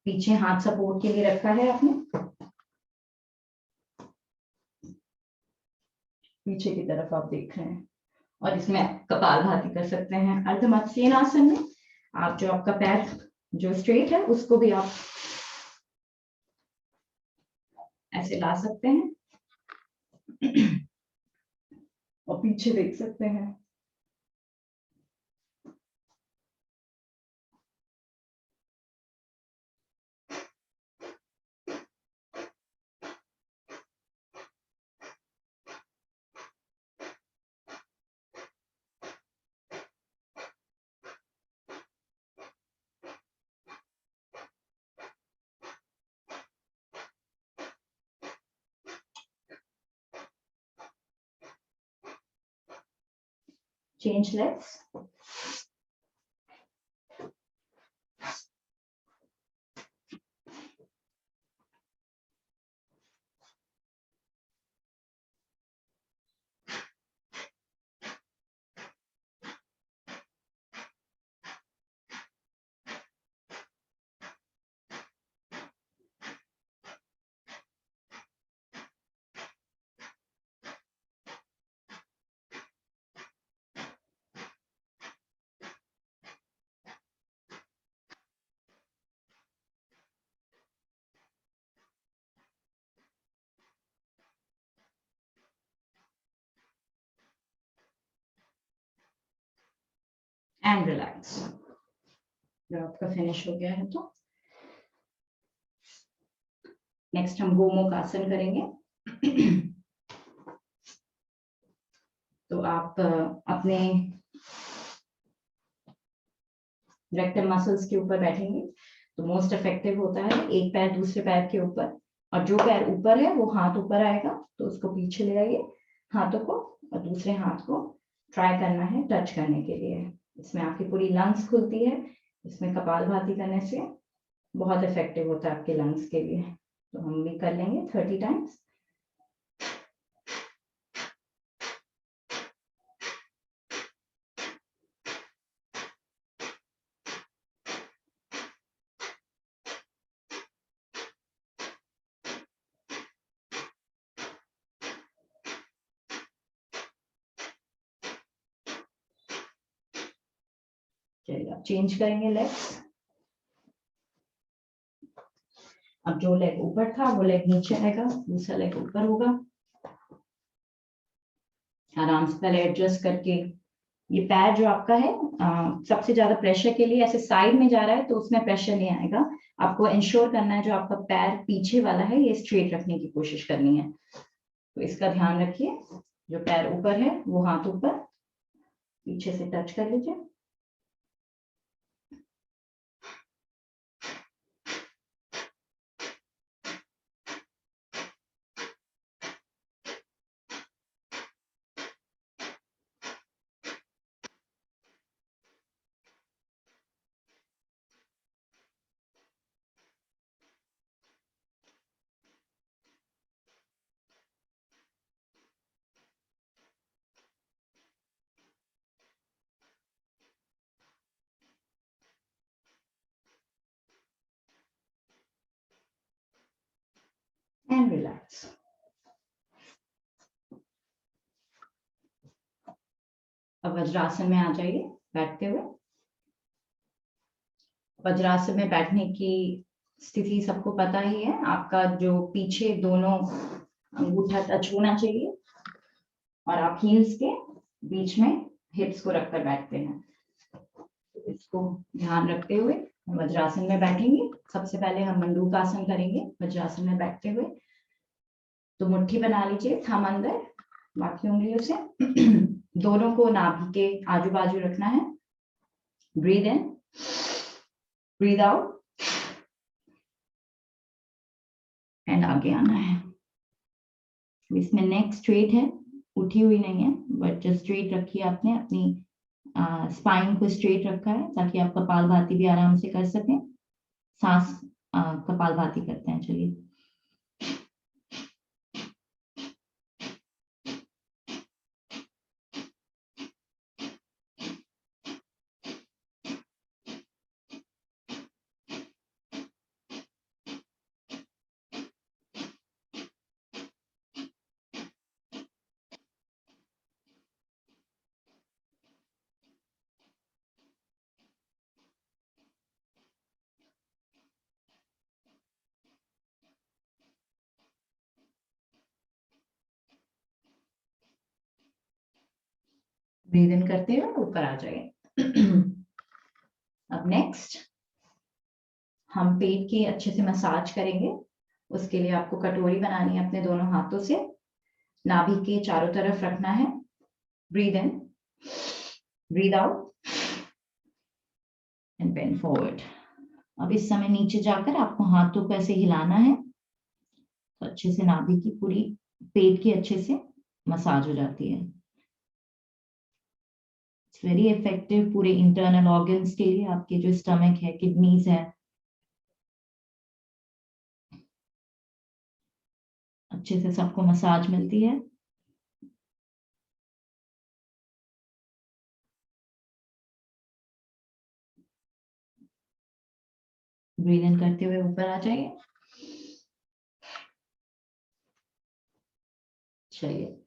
Speaker 1: पीछे हाथ सपोर्ट के लिए रखा है आपने, पीछे की तरफ आप देख रहे हैं। और इसमें कपालभाति कर सकते हैं। अर्ध मत्स्य आसन में आप जो आपका पैर जो स्ट्रेट है उसको भी आप ऐसे ला सकते हैं और पीछे देख सकते हैं। Change legs. And relax. जब आपका फिनिश हो गया है तो नेक्स्ट हम गोमुख आसन करेंगे। तो आप अपने रेक्टम मसल्स के ऊपर बैठेंगे तो मोस्ट इफेक्टिव होता है एक पैर दूसरे पैर के ऊपर, और जो पैर ऊपर है वो हाथ ऊपर आएगा तो उसको पीछे ले आइए हाथों को, और दूसरे हाथ को ट्राई करना है टच करने के लिए। इसमें आपकी पूरी लंग्स खुलती है, इसमें कपालभाति करने से बहुत इफेक्टिव होता है आपके लंग्स के लिए। तो हम भी कर लेंगे 30 टाइम्स। चलिए अब चेंज करेंगे लेग्स। अब जो लेग ऊपर था वो लेग नीचे आएगा, दूसरा लेग ऊपर होगा। आराम से पहले एडजस्ट करके, ये पैर जो आपका है सबसे ज्यादा प्रेशर के लिए ऐसे साइड में जा रहा है तो उसमें प्रेशर नहीं आएगा। आपको इंश्योर करना है जो आपका पैर पीछे वाला है ये स्ट्रेट रखने की कोशिश करनी है, तो इसका ध्यान रखिए। जो पैर ऊपर है वो हाथ ऊपर, पीछे से टच कर लीजिए। And relax. अब वज्रासन में आ जाइए बैठते हुए। वज्रासन में बैठने की स्थिति सबको पता ही है, आपका जो पीछे दोनों अंगूठा टच होना चाहिए और आप हील्स के बीच में हिप्स को रखकर बैठते हैं। तो इसको ध्यान रखते हुए हम वज्रासन में बैठेंगे। सबसे पहले हम मंडूकासन करेंगे वज्रासन में बैठते हुए। तो मुट्ठी बना लीजिए, थंब अंदर, बाकी उंगलियों से दोनों को नाभि के आजू बाजू रखना है। Breathe in, breathe out, and आगे आना है। इसमें नेक स्ट्रेट है, उठी हुई नहीं है, बट जस्ट स्ट्रेट रखिए। आपने अपनी स्पाइन को स्ट्रेट रखा है ताकि आप कपालभाति भी आराम से कर सकें। सांस कपालभाति करते हैं, चलिए। ब्रीद इन करते हुए ऊपर आ जाइए। अब नेक्स्ट हम पेट की अच्छे से मसाज करेंगे। उसके लिए आपको कटोरी बनानी है अपने दोनों हाथों से, नाभि के चारों तरफ रखना है। Breathe in, breathe out and bend forward. अब इस समय नीचे जाकर आपको हाथों को ऐसे हिलाना है तो अच्छे से नाभि की पूरी पेट की अच्छे से मसाज हो जाती है। इट्स वेरी इफेक्टिव पूरे इंटरनल ऑर्गन्स के लिए। आपके जो स्टमक है, किडनीज है, अच्छे से सबको मसाज मिलती है। ब्रीद इन करते हुए ऊपर आ जाइए। चलिए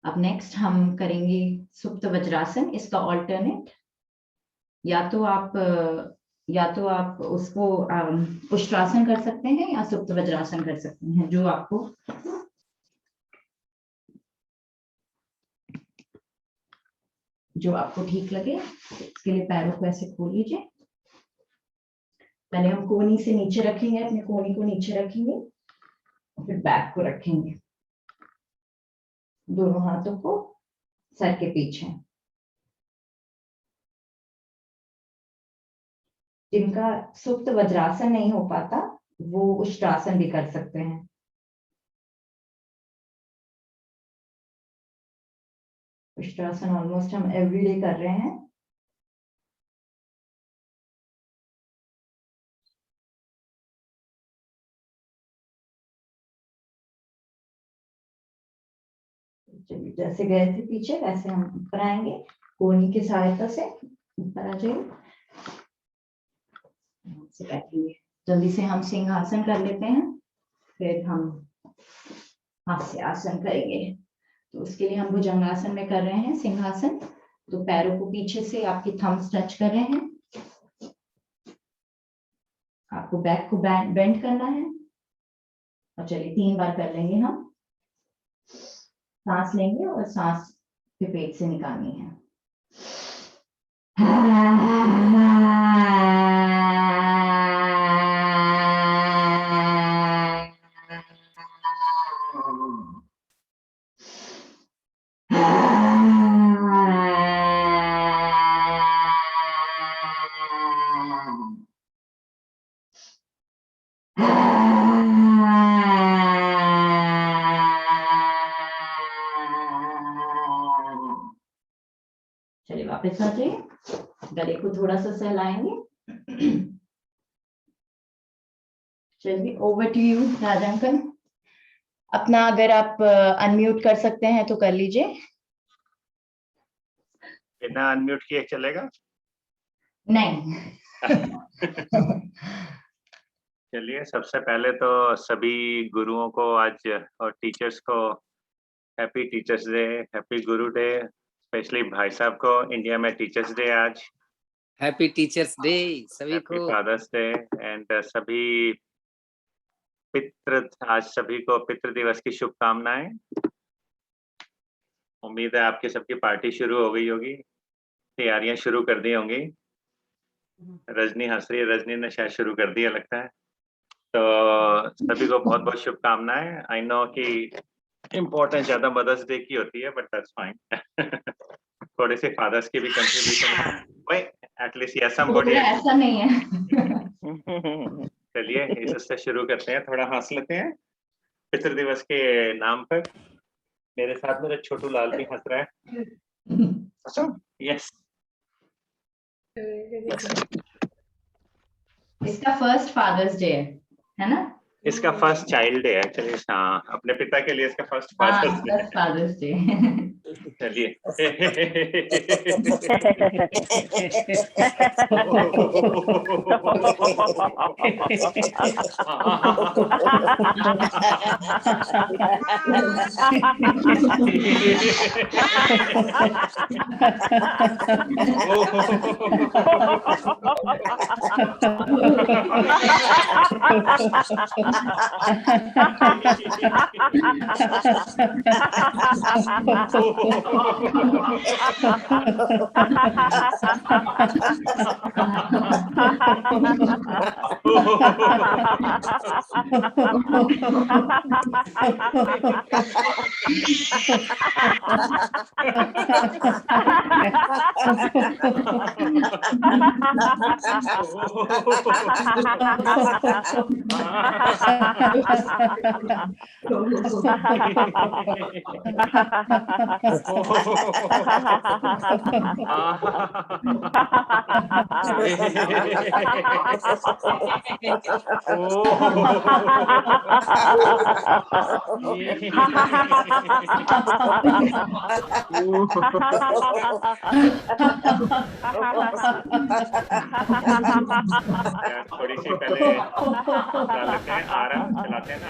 Speaker 1: अब नेक्स्ट हम करेंगे सुप्त वज्रासन। इसका ऑल्टरनेट, या तो आप उसको उष्ट्रासन कर सकते हैं या सुप्त वज्रासन कर सकते हैं, जो आपको ठीक लगे। इसके लिए पैरों को ऐसे खोल लीजिए। पहले हम कोहनी से नीचे रखेंगे, अपने कोहनी को नीचे रखेंगे, फिर बैक को रखेंगे। दोनों हाथों को सर के पीछे। जिनका सुप्त वज्रासन नहीं हो पाता वो उष्ट्रासन भी कर सकते हैं। उष्ट्रासन ऑलमोस्ट हम एवरीडे कर रहे हैं। चलिए, जैसे गए थे पीछे वैसे हम ऊपर आएंगे, कोहनी की सहायता से ऊपर आ जाइए, से बैठेंगे। जल्दी से हम सिंहासन कर लेते हैं, फिर हम हास्य आसन करेंगे। तो उसके लिए हम भुजंगासन में कर रहे हैं सिंहासन। तो पैरों को पीछे से आपकी थम्स टच कर रहे हैं, आपको बैक को बेंड करना है। और चलिए 3 बार कर लेंगे हम। सांस लेंगे और सांस के पेट से निकालनी है। चलिए वापस आ जाइए, गले को थोड़ा सा सहलाएंगे। चलिए ओवर टू यू राजांकन। अपना अगर आप अनम्यूट कर सकते हैं तो कर लीजिए।
Speaker 3: बिना अनम्यूट किए चलेगा?
Speaker 1: नहीं।
Speaker 3: चलिए, सबसे पहले तो सभी गुरुओं को आज और टीचर्स को हैप्पी टीचर्स डे, हैप्पी गुरु डे। स्पेशली भाई साहब को, इंडिया में टीचर्स डे आज।
Speaker 2: हैप्पी टीचर्स डे सभी
Speaker 3: हैप्पी
Speaker 2: को।
Speaker 3: फादर्स डे एंड सभी पितृ, आज सभी को पितृ दिवस की शुभकामनाएं। उम्मीद है आपकी सबकी पार्टी शुरू हो गई होगी, तैयारियां शुरू कर दी होंगी। रजनी हंस रही है, रजनी ने शायद शुरू कर दिया लगता है। तो सभी को बहुत बहुत शुभकामनाएं। आई नो कि इम्पोर्टेंस ज्यादा मदर्स डे की होती है, बट दैट्स फाइन। थोड़े से फादर्स की भी कंट्रीब्यूशन, भाई एटलीस्ट यस समबडी।
Speaker 1: ऐसा नहीं है।
Speaker 3: चलिए इससे शुरू करते हैं, थोड़ा हंस लेते हैं पितृ दिवस के नाम पर। मेरे साथ मेरा छोटू लाल भी हंस रहा है। यस,
Speaker 1: इसका फर्स्ट फादर्स डे है ना?
Speaker 3: इसका फर्स्ट चाइल्ड डे है। चलिए, हाँ, अपने पिता के लिए इसका फर्स्ट
Speaker 1: फादर्स डे।
Speaker 3: चलिए। थोड़ी सी पहले चला लेते हैं, आराम चलाते हैं ना,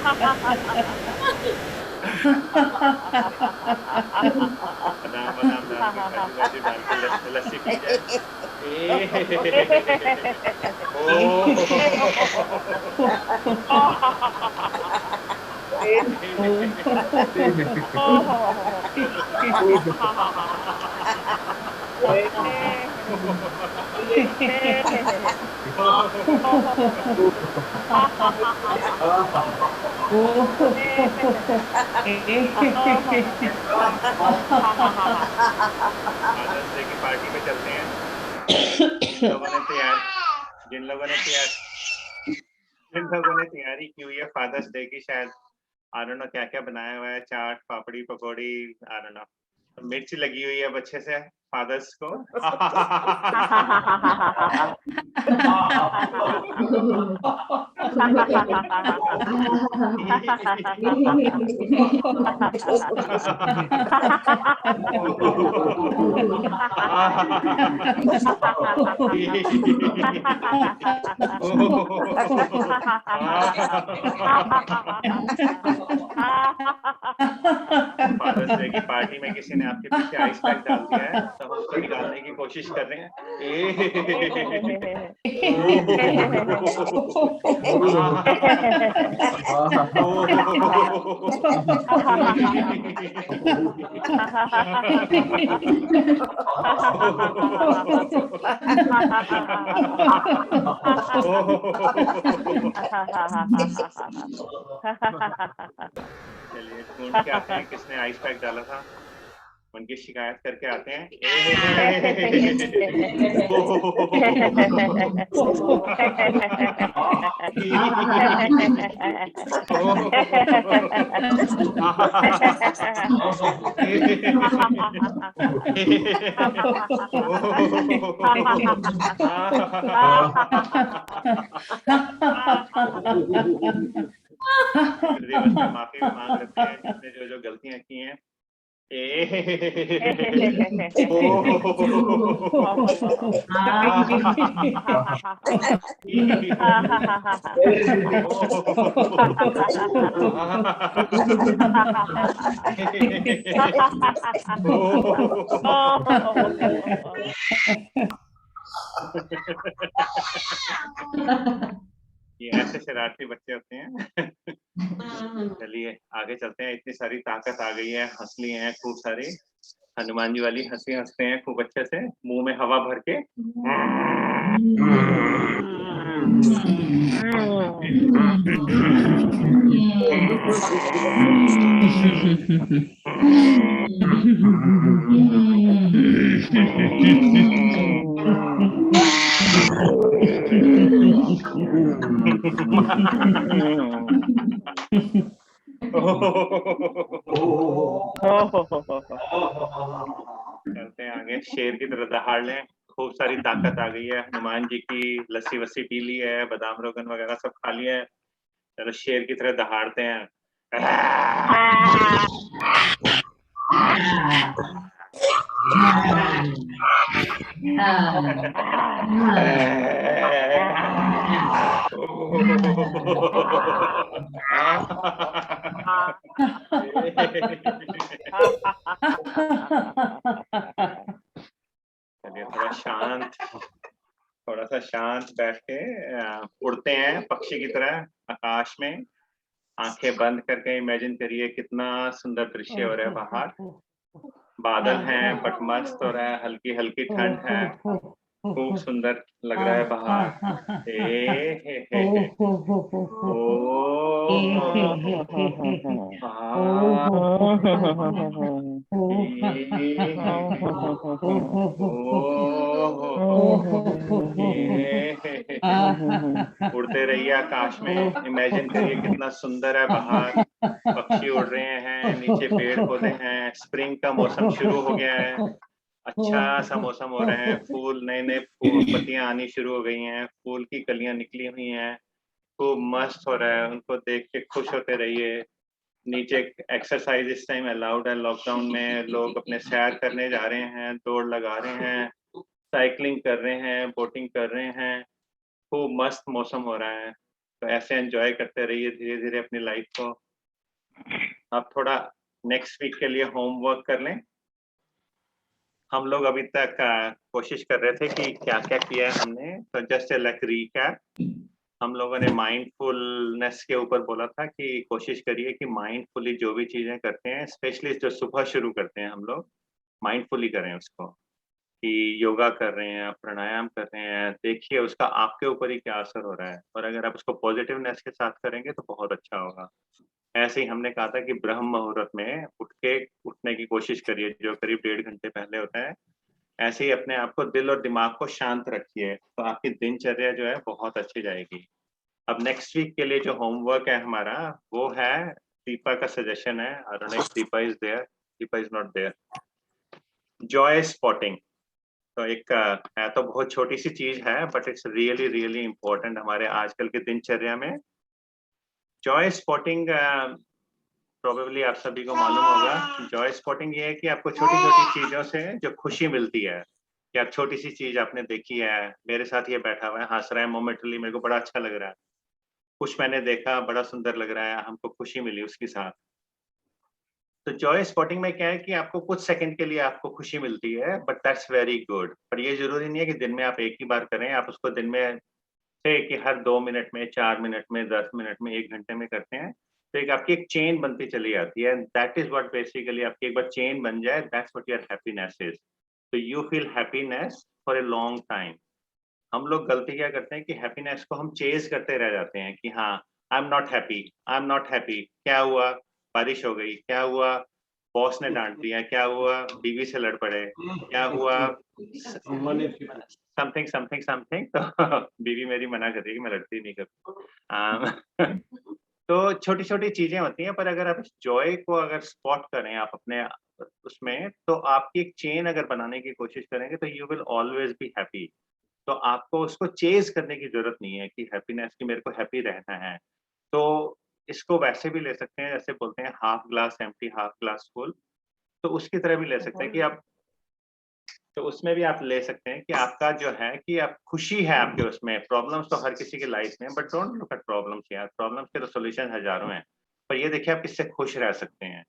Speaker 3: बादाम बादाम डाल के काजू वाजू डाल के लस्सी पी जाए। फादर्स डे की पार्टी में चलते हैं। जिन लोगों ने तैयारी की हुई है फादर्स डे की, शायद आई डोंट नो क्या क्या बनाया हुआ है, चाट पापड़ी पकौड़ी, आई डोंट नो, मिर्च लगी हुई है बच्चे से फादर्स को। फादर्स डे की पार्टी में किसी ने आपके पीछे आइस पैक डाल दिया है, तो हम उसको निकालने की कोशिश कर रहे हैं। चलिए ढूंढ के आते हैं किसने आइस पैक डाला था, उनकी शिकायत करके आते हैं। गुरुदेव से माफी मांग लेते हैं जिसने जो जो गलतियां की हैं। ये ऐसे शरारती बच्चे होते हैं। चलिए आगे चलते हैं। इतनी सारी ताकत आ गई है, हंसली हैं खूब सारी, हनुमान जी वाली हंसी हंसते हैं खूब अच्छे से, मुंह में हवा भर के। चलते हैं आगे, शेर की तरह दहाड़ लें। खूब सारी ताकत आ गई है, हनुमान जी की लस्सी वस्सी पी ली है, बादाम रोगन वगैरह सब खा लिया है। चलो शेर की तरह दहाड़ते हैं। चलिए थोड़ा सा शांत बैठ के उड़ते हैं पक्षी की तरह आकाश में। आंखें बंद करके इमेजिन करिए कितना सुंदर दृश्य हो रहा है बाहर। बादल हैं बट मस्त हो रहा है, हल्की हल्की ठंड है, खूब सुंदर लग रहा है बाहर। उड़ते रहिए आकाश में, इमेजिन करिए कितना सुंदर है बाहर, पक्षी उड़ रहे हैं, नीचे पेड़ पौधे हैं, स्प्रिंग का मौसम शुरू हो गया है, अच्छा सा मौसम हो रहा है, फूल नए नए पत्तियां आनी शुरू हो गई हैं, फूल की कलियां निकली हुई हैं, खूब मस्त हो रहा है, उनको देख के खुश होते रहिए। नीचे एक्सरसाइज इस टाइम अलाउड है, लॉकडाउन में लोग अपने सैर करने जा रहे हैं, दौड़ लगा रहे हैं, साइकिलिंग कर रहे हैं, बोटिंग कर रहे हैं, खूब मस्त मौसम हो रहा है। तो ऐसे एंजॉय करते रहिए धीरे धीरे अपनी लाइफ को। अब थोड़ा नेक्स्ट वीक के लिए होमवर्क कर लें। हम लोग अभी तक कोशिश कर रहे थे कि क्या क्या किया है हमने, तो जस्ट लाइक रीकैप, हम लोगों ने माइंडफुलनेस के ऊपर बोला था कि कोशिश करिए कि माइंडफुली जो भी चीजें करते हैं, स्पेशली जो सुबह शुरू करते हैं हम लोग, माइंडफुली करें उसको। कि योगा कर रहे हैं, प्राणायाम कर रहे हैं, देखिए उसका आपके ऊपर ही क्या असर हो रहा है, और अगर आप उसको पॉजिटिवनेस के साथ करेंगे तो बहुत अच्छा होगा। ऐसे ही हमने कहा था कि ब्रह्म मुहूर्त में उठने की कोशिश करिए, जो करीब 1.5 घंटे पहले होता है। ऐसे ही अपने आप को, दिल और दिमाग को शांत रखिए, तो आपकी दिनचर्या जो है बहुत अच्छी जाएगी। अब नेक्स्ट वीक के लिए जो होमवर्क है हमारा, वो है, दीपा का सजेशन है, I don't know if Deepa is there, Deepa is not there, joy spotting. तो एक है तो बहुत छोटी सी चीज है, but it's really really important हमारे आजकल के दिनचर्या में। जॉय स्पॉटिंग प्रोबेबली आप सभी को मालूम होगा। जॉय स्पॉटिंग ये है कि आपको छोटी छोटी चीजों से जो खुशी मिलती है, कि आप छोटी सी चीज आपने देखी है, मेरे साथ ये बैठा हुआ है, हंस रहा है मोमेंटली, मेरे को बड़ा अच्छा लग रहा है, कुछ मैंने देखा बड़ा सुंदर लग रहा है, हमको खुशी मिली उसके साथ। तो जॉय स्पॉटिंग में क्या है कि आपको कुछ सेकंड के लिए आपको खुशी मिलती है, बट दैट्स वेरी गुड। पर ये जरूरी नहीं है कि दिन में आप एक ही बार करें, आप उसको दिन में से कि हर 2 मिनट में, 4 मिनट में, 10 मिनट में, 1 घंटे में करते हैं, तो एक आपकी एक चेन बनती चली जाती है। दैट इज व्हाट बेसिकली आपकी एक बार चेन बन जाए, that's what your happiness is. तो you feel happiness for a long time. हम लोग गलती क्या करते हैं कि हैप्पीनेस को हम चेज करते रह जाते हैं कि हाँ, I am not happy, I am not happy, क्या हुआ, बारिश हो गई, क्या हुआ, बॉस ने डांट दिया, क्या हुआ, बीवी से लड़ पड़े, क्या हुआ, समथिंग समथिंग समथिंग। तो बीवी मेरी मना कर रही है कि मैं लड़ती नहीं कभी। तो छोटी छोटी चीजें होती हैं, पर अगर आप इस जॉय को अगर स्पॉट करें आप अपने उसमें, तो आपकी एक चेन अगर बनाने की कोशिश करेंगे, तो you will always be happy. तो आपको उसको चेज़ करने की ज़रूरत नहीं है कि हैप्पीनेस कि मेरे को हैप्पी रहना है। तो इसको वैसे भी ले सकते हैं, जैसे बोलते हैं half glass empty half glass full, तो उसकी तरह भी ले सकते हैं कि आप, तो उसमें भी आप ले सकते हैं कि आपका जो है कि आप खुशी है आपके उसमें, प्रॉब्लम्स तो हर किसी की लाइफ में, but don't look at problems यार, प्रॉब्लम्स के तो सॉल्यूशन हज़ारों हैं। पर ये देखिए आप किससे खुश रह सकते हैं।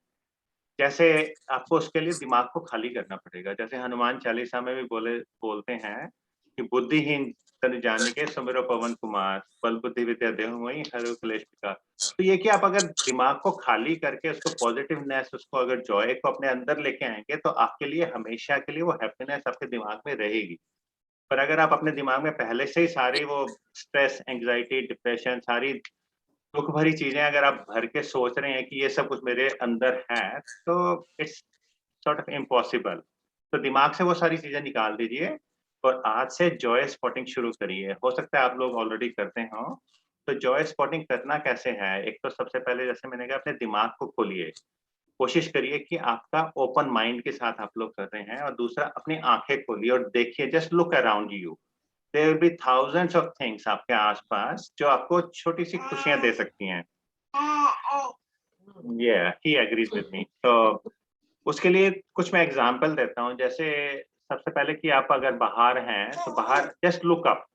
Speaker 3: जैसे आपको उसके लिए दिमाग को खाली करना पड़ेगा। जैसे हनुमान चालीसा में भी बोलते हैं कि बुद्धिहीन तनु जानिके सुमिरो पवन कुमार, बल बुद्धि विद्या देहु मोहि हरहु क्लेश विकार। तो ये कि आप अगर दिमाग को खाली करके उसको पॉजिटिवनेस, उसको अगर जॉय को अपने अंदर लेके आएँगे, तो आपके लिए हमेशा के लिए वो हैप्पीनेस आपके दिमाग में रहेगी। पर अगर आप अपने दिमाग में पहले से ही सारी वो स्ट्रेस, एंग्ज़ायटी, डिप्रेशन, सारी दुःख भरी चीज़ें अगर आप भर के सोच रहे हैं कि ये सब कुछ मेरे अंदर है, तो इट्स सॉर्ट ऑफ इम्पॉसिबल। तो दिमाग से वो सारी चीज़ें निकाल दीजिए और आज से जॉय स्पॉटिंग शुरू करिए। हो सकता है आप लोग ऑलरेडी करते हों। तो जॉय स्पॉटिंग करना कैसे है? एक तो सबसे पहले जैसे मैंने कहा अपने दिमाग को खोलिए। कोशिश करिए कि आपका ओपन माइंड के साथ आप लोग कर रहे हैं, और दूसरा अपनी आँखें खोलिए और देखिए, just look around you. There will be thousands of things आपके आस-पास जो आपको छोटी-सी खुशियाँ दे सकती हैं। He agrees with me. तो उसके लिए कुछ मैं एग्जांपल देता हूँ। जैसे सबसे पहले कि आप अगर बाहर हैं, तो बाहर जस्ट लुक अप,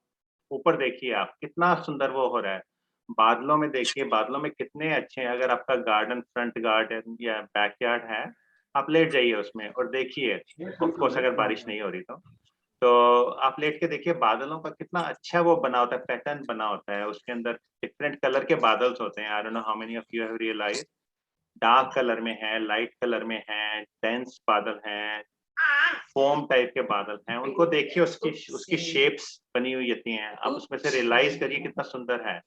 Speaker 3: ऊपर देखिए आप, कितना सुंदर वो हो रहा है। बादलों में देखिए, बादलों में कितने अच्छे हैं। अगर आपका गार्डन, फ्रंट गार्डन या बैकयार्ड है, आप लेट जाइए उसमें और देखिए, ऑफ कोर्स अगर बारिश नहीं हो रही तो। तो आप लेट के देखिए बादलों का कितना अच्छा वो बना होता है, पैटर्न बना होता है। उसके अंदर डिफरेंट कलर के बादल्स होते हैं। I don't know how many of you have realised, dark colour में है, लाइट कलर में है, डेंस बादल हैं, फोम टाइप के बादल हैं। उनको देखिए, उसकी उसकी शेप्स बनी हुई होती हैं। आप उसमें से रियलाइज करिए कितना सुंदर है।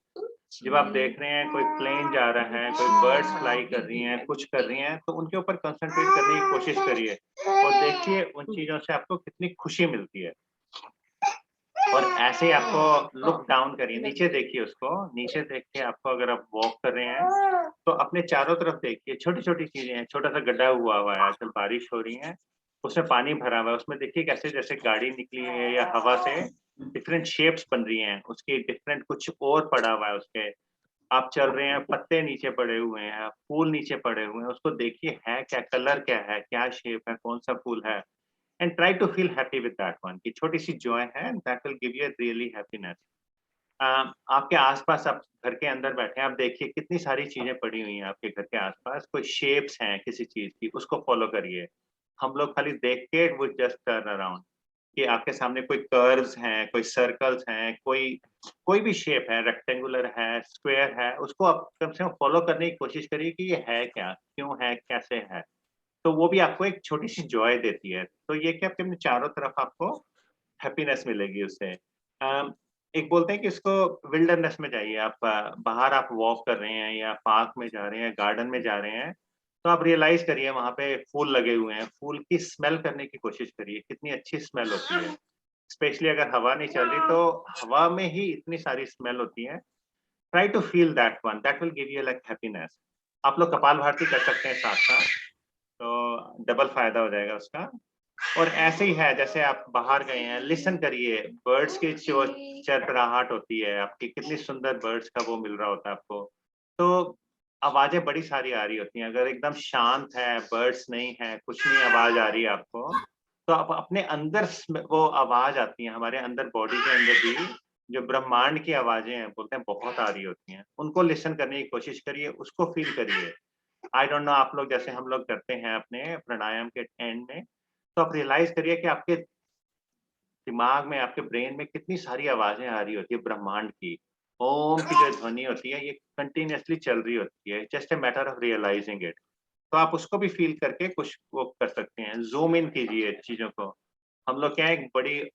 Speaker 3: जब आप देख रहे हैं कोई प्लेन जा रहा है, कोई बर्ड्स फ्लाई कर रही हैं, कुछ कर रही हैं, तो उनके ऊपर कंसंट्रेट करने की कोशिश करिए और देखिए उन चीज़ों से आपको कितनी खुशी मिलती है। और ऐसे ही आपको लुक डाउन करिए, नीचे देखिए उसको, नीचे देख के आपको, अगर आप वॉक कर रहे हैं, तो अपने चारों तरफ देखिए, छोटी-छोटी चीज़ें हैं, छोटा-सा गड्ढा हुआ है, आजकल बारिश हो रही है, उसमें पानी भरा हुआ है, उसमें देखिए कैसे जैसे गाड़ी निकली है या हवा से डिफरेंट शेप्स बन रही हैं, उसकी डिफरेंट कुछ और पड़ा हुआ है उसके। आप चल रहे हैं, पत्ते नीचे पड़े हुए हैं, फूल नीचे पड़े हुए हैं, उसको देखिए है क्या, कलर क्या है, क्या शेप है, कौन-सा फूल है। And try to feel happy with that one, कि छोटी सी जॉय है, that will give you really happiness. आपके आसपास, आप घर के अंदर बैठे हैं, आप देखिए कितनी सारी चीजें पड़ी हुई हैं आपके घर के आसपास, कोई शेप्स हैं किसी चीज की, उसको फॉलो करिए। हम लोग खाली देख के वो जस्ट टर्न अराउंड, कि आपके सामने कोई कर्व्स हैं, कोई सर्कल्स हैं, कोई भी शेप है, रेक्टेंगुलर है, स्क्वायर है, उसको आप कम से कम फॉलो करने की कोशिश करिए कि ये है क्या, क्यों है, कैसे है। तो वो भी आपको एक छोटी-सी जॉय देती है। तो ये कि आपके अपने चारों तरफ आपको हैप्पीनेस मिलेगी उससे। एक बोलते हैं कि इसको विल्डरनेस में जाइए आप, बाहर आप वॉक कर रहे हैं या पार्क में जा रहे हैं, गार्डन में जा रहे हैं, तो आप रियलाइज़ करिए वहाँ पे फूल लगे हुए हैं, फूल की स्मेल करने की कोशिश करिए, कितनी अच्छी स्मेल होती है। स्पेशली अगर हवा नहीं चल रही तो हवा में ही इतनी सारी स्मेल होती है। Try to feel that one, that will give you like happiness. आप लोग कपालभाति कर सकते हैं साथ-साथ, तो डबल फ़ायदा हो जाएगा उसका। और ऐसे ही है, जैसे आप बाहर गए हैं, लिसन करिए, बर्ड्स की जो चरचराहट होती है, आपकी कितनी सुंदर बर्ड्स का वो मिल रहा होता है आपको। तो आवाज़ें बड़ी सारी आ रही होती हैं, अगर एकदम शांत है, बर्ड्स नहीं है, कुछ नहीं आवाज़ आ रही है आपको, तो आप अपने अंदर वो आवाज़ आती है, हमारे अंदर बॉडी के अंदर भी जो ब्रह्मांड की आवाज़ें हैं, बोलते हैं बहुत आ रही होती हैं, उनको लिसन करने की कोशिश करिए, उसको फ़ील करिए। आई डोंट नो आप लोग, जैसे हम लोग करते हैं अपने प्राणायाम के एंड में, तो आप रियलाइज़ करिए कि आपके दिमाग में, आपके ब्रेन में कितनी सारी आवाज़ें आ रही होती है ब्रह्मांड की। ओम की जो ध्वनि होती है, ये कंटीन्यूअसली चल रही होती है, just a matter of realising it. तो आप उसको भी फ़ील करके कुछ वो कर सकते हैं, ज़ूम इन कीजिए चीज़ों को। हम लोग क्या है, एक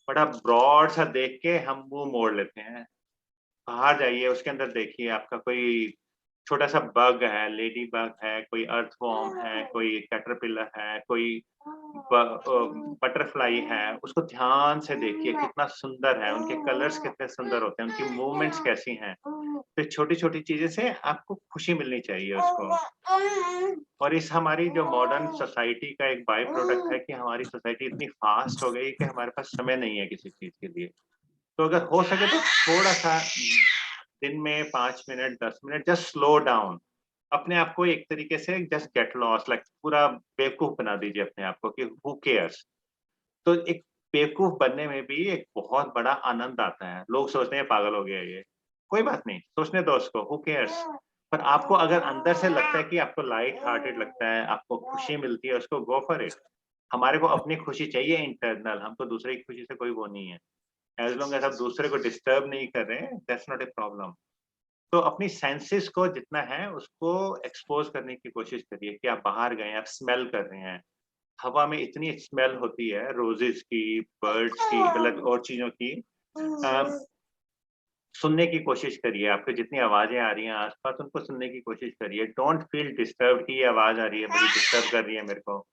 Speaker 3: बड़ा ब्रॉड सा देख के हम मुँह मोड़ लेते हैं। बाहर जाइए, उसके अंदर देखिए, आपका कोई छोटा-सा बग है, लेडी बग है, कोई अर्थवॉर्म है, कोई कैटरपिलर है, कोई बटरफ्लाई है, उसको ध्यान से देखिए, कितना सुंदर है, उनके कलर्स कितने सुंदर होते हैं, उनकी मूवमेंट्स कैसी हैं। तो छोटी-छोटी चीज़ें से आपको खुशी मिलनी चाहिए उसको। और इस हमारी जो मॉडर्न सोसाइटी का एक बाय प्रोडक्ट है कि हमारी सोसाइटी इतनी फास्ट हो गई कि हमारे पास समय नहीं है किसी चीज़ के लिए। तो अगर हो सके तो थोड़ा-सा दिन में 5 minute, 10 minute just slow down. अपने आप को एक तरीके से जस्ट गेट लॉस्ट, लाइक पूरा बेवकूफ़ बना दीजिए अपने आप को कि हू केयर्स? तो एक बेवकूफ़ बनने में भी एक बहुत बड़ा आनंद आता है। लोग सोचते हैं पागल हो गया ये। कोई बात नहीं, सोचने दो उसको, हू केयर्स? पर आपको अगर अंदर से लगता है कि आपको लाइट हार्टेड लगता है, आपको खुशी मिलती है, उसको गो फॉर इट। हमारे को अपनी खुशी चाहिए इंटरनल, हमको दूसरे की खुशी से कोई वो नहीं है। एज़ लॉन्ग एज़ आप दूसरे को डिस्टर्ब नहीं कर रहे हैं, दैट्स नॉट अ प्रॉब्लम। तो अपनी सेंसेस को जितना है उसको एक्सपोज़ करने की कोशिश करिए कि आप बाहर गए हैं, आप स्मेल कर रहे हैं। हवा में इतनी स्मेल होती है रोज़ेज़ की, बर्ड्स की, मतलब और चीज़ों की। सुनने की कोशिश करिए, आपको जितनी आवाज़ें आ रही हैं आस-पास उनको सुनने की कोशिश करिए। डोंट फील डिस्टर्ब्ड कि ये आवाज़ आ रही है, बड़ी डिस्टर्ब कर रही है मेरे को।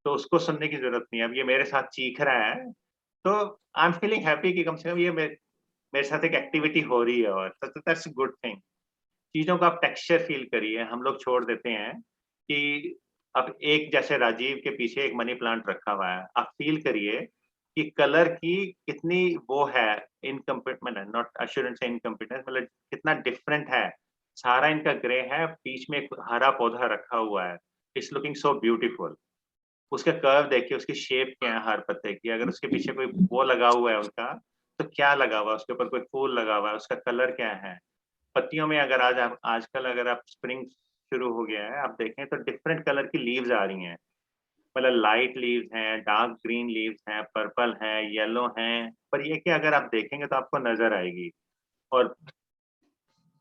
Speaker 3: तो उसको सुनने की ज़रूरत नहीं है। अब ये मेरे साथ चीख रहा है, तो आई एम फीलिंग हैप्पी कि कम से कम ये मेरे साथ एक एक्टिविटी हो रही है, और दैट्स अ गुड थिंग। चीज़ों का आप टेक्सचर फ़ील करिए, हम लोग छोड़ देते हैं कि अब एक जैसे राजीव के पीछे एक मनी प्लांट रखा हुआ है, आप फ़ील करिए कि कलर की कितनी वो है, इनकम्पिटमेंट नॉट आई शुडन्ट से इनकम्पिटेंस, मतलब कितना डिफरेंट है। सारा इनका ग्रे है, बीच में एक हरा पौधा रखा हुआ है। It's looking so beautiful. उसका कर्व देखिए, उसकी शेप क्या है हर पत्ते की, अगर उसके पीछे कोई वो लगा हुआ है उनका, तो क्या लगा हुआ है, उसके ऊपर कोई फूल लगा हुआ है, उसका कलर क्या है? पत्तियों में अगर आज आप आजकल अगर आप स्प्रिंग शुरू हो गया है, आप देखें तो डिफरेंट कलर की लीव्स आ रही हैं। मतलब लाइट लीव्स हैं, डार्क ग्रीन लीव्स हैं, पर्पल हैं, येलो हैं, पर ये कि अगर आप देखेंगे तो आपको नज़र आएगी। और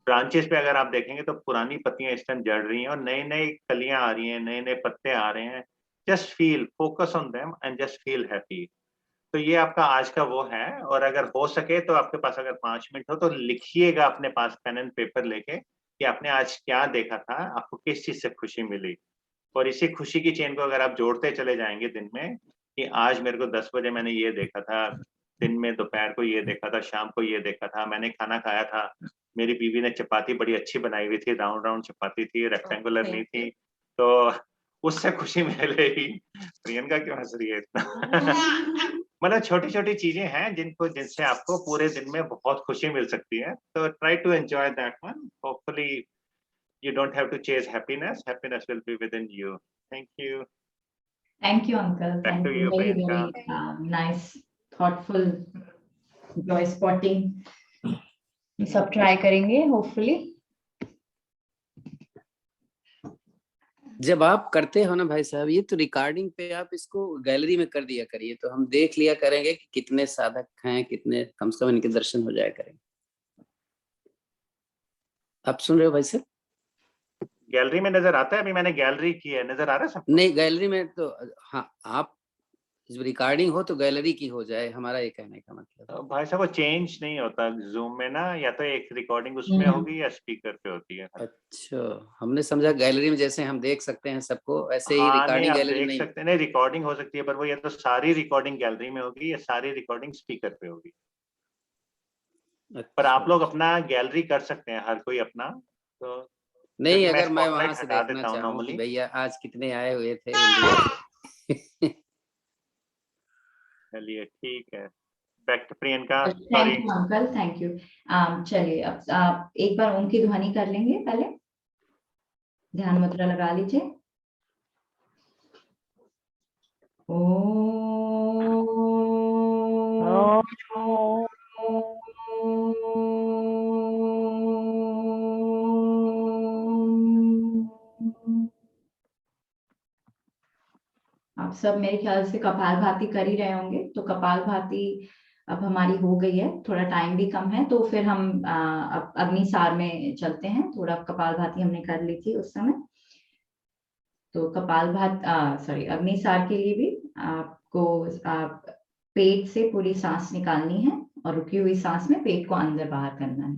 Speaker 3: ब्रांचेस पे अगर आप देखेंगे तो पुरानी पत्तियाँ इस टाइम झड़ रही हैं और नई-नई कलियाँ आ रही हैं, नए-नए पत्ते आ रहे हैं। Just feel, focus on them and just feel happy. तो ये आपका आज का वो है, और अगर हो सके तो आपके पास अगर 5 मिनट हो तो लिखिएगा अपने पास पेन एंड पेपर लेके कि आपने आज क्या देखा था, आपको किस चीज़ से खुशी मिली। और इसी खुशी की चेन को अगर आप जोड़ते चले जाएँगे दिन में, कि आज मेरे को 10 बजे मैंने ये देखा था, दिन में दोपहर को ये देखा था, शाम को ये देखा था, मैंने खाना खाया था, मेरी बीवी ने चपाती बड़ी अच्छी बनाई हुई थी, राउंड-राउंड चपाती थी, रेक्टेंगुलर नहीं थी। तो उससे खुशी मिलेगी। प्रियंका क्यों हँस रही है इतना? मतलब छोटी-छोटी चीज़ें हैं जिनसे आपको पूरे दिन में बहुत खुशी मिल सकती है। तो try to enjoy that one. Hopefully you don't have to chase happiness. Happiness will be within you. Thank you.
Speaker 1: Thank you, Uncle.
Speaker 3: Back
Speaker 1: Thank
Speaker 3: to
Speaker 1: you.
Speaker 3: you,
Speaker 1: Very,
Speaker 3: Priyanka.
Speaker 1: very nice, thoughtful joy spotting. सब try करेंगे hopefully.
Speaker 2: जब आप करते हो ना भाई साहब, ये तो रिकॉर्डिंग पे आप इसको गैलरी में कर दिया करिए, तो हम देख लिया करेंगे कि कितने साधक हैं, कितने, कम से कम इनके दर्शन हो जाया करेंगे। आप सुन रहे हो भाई साहब?
Speaker 3: गैलरी में नजर आता है, अभी मैंने गैलरी की है, नजर आ रहा है सबको?
Speaker 2: नहीं, गैलरी में तो हाँ, आप जब रिकॉर्डिंग हो तो गैलरी की हो जाए, हमारा ये कहने का मतलब।
Speaker 3: तो भाई साहब वो चेंज नहीं होता जूम में ना, या तो एक रिकॉर्डिंग उसमें होगी या स्पीकर पे होती है।
Speaker 2: अच्छा, हमने समझा गैलरी में जैसे हम देख सकते हैं सबको, वैसे ही
Speaker 3: हाँ नहीं,
Speaker 2: रिकॉर्डिंग
Speaker 3: आप
Speaker 2: गैलरी में
Speaker 3: देख
Speaker 2: नहीं।
Speaker 3: सकते हैं, नहीं रिकॉर्डिंग हो सकती है, पर वो या तो सारी रिकॉर्डिंग गैलरी में होगी या सारी रिकॉर्डिंग स्पीकर पे होगी। पर
Speaker 2: अच्छा,
Speaker 3: आप लोग अपना गैलरी कर सकते हैं, हर कोई अपना। तो
Speaker 2: नहीं,
Speaker 3: क्योंकि मैं
Speaker 2: अगर मैं वहां
Speaker 3: स्पॉटलाइट
Speaker 2: से
Speaker 3: हटा
Speaker 2: देखना
Speaker 3: देता हूँ
Speaker 2: चाहूँ कि
Speaker 3: नॉर्मली।
Speaker 2: भैया आज कितने आए हुए थे इंडिया से।
Speaker 3: चलिए ठीक है, back to Priyanka,
Speaker 1: thank
Speaker 3: sorry.
Speaker 1: You uncle, thank you. चलिए अब आप एक बार ओम की ध्वनि कर लेंगे, पहले ध्यान मुद्रा लगा लीजिए। आप सब मेरे ख्याल से कपालभाति कर ही रहे होंगे, तो कपालभाति अब हमारी हो गई है, थोड़ा टाइम भी कम है, तो फिर हम अब अग्निसार में चलते हैं। थोड़ा कपालभाति हमने कर ली थी उस समय, तो सॉरी, अग्निसार के लिए भी आपको आप पेट से पूरी सांस निकालनी है और रुकी हुई सांस में पेट को अंदर बाहर करना है।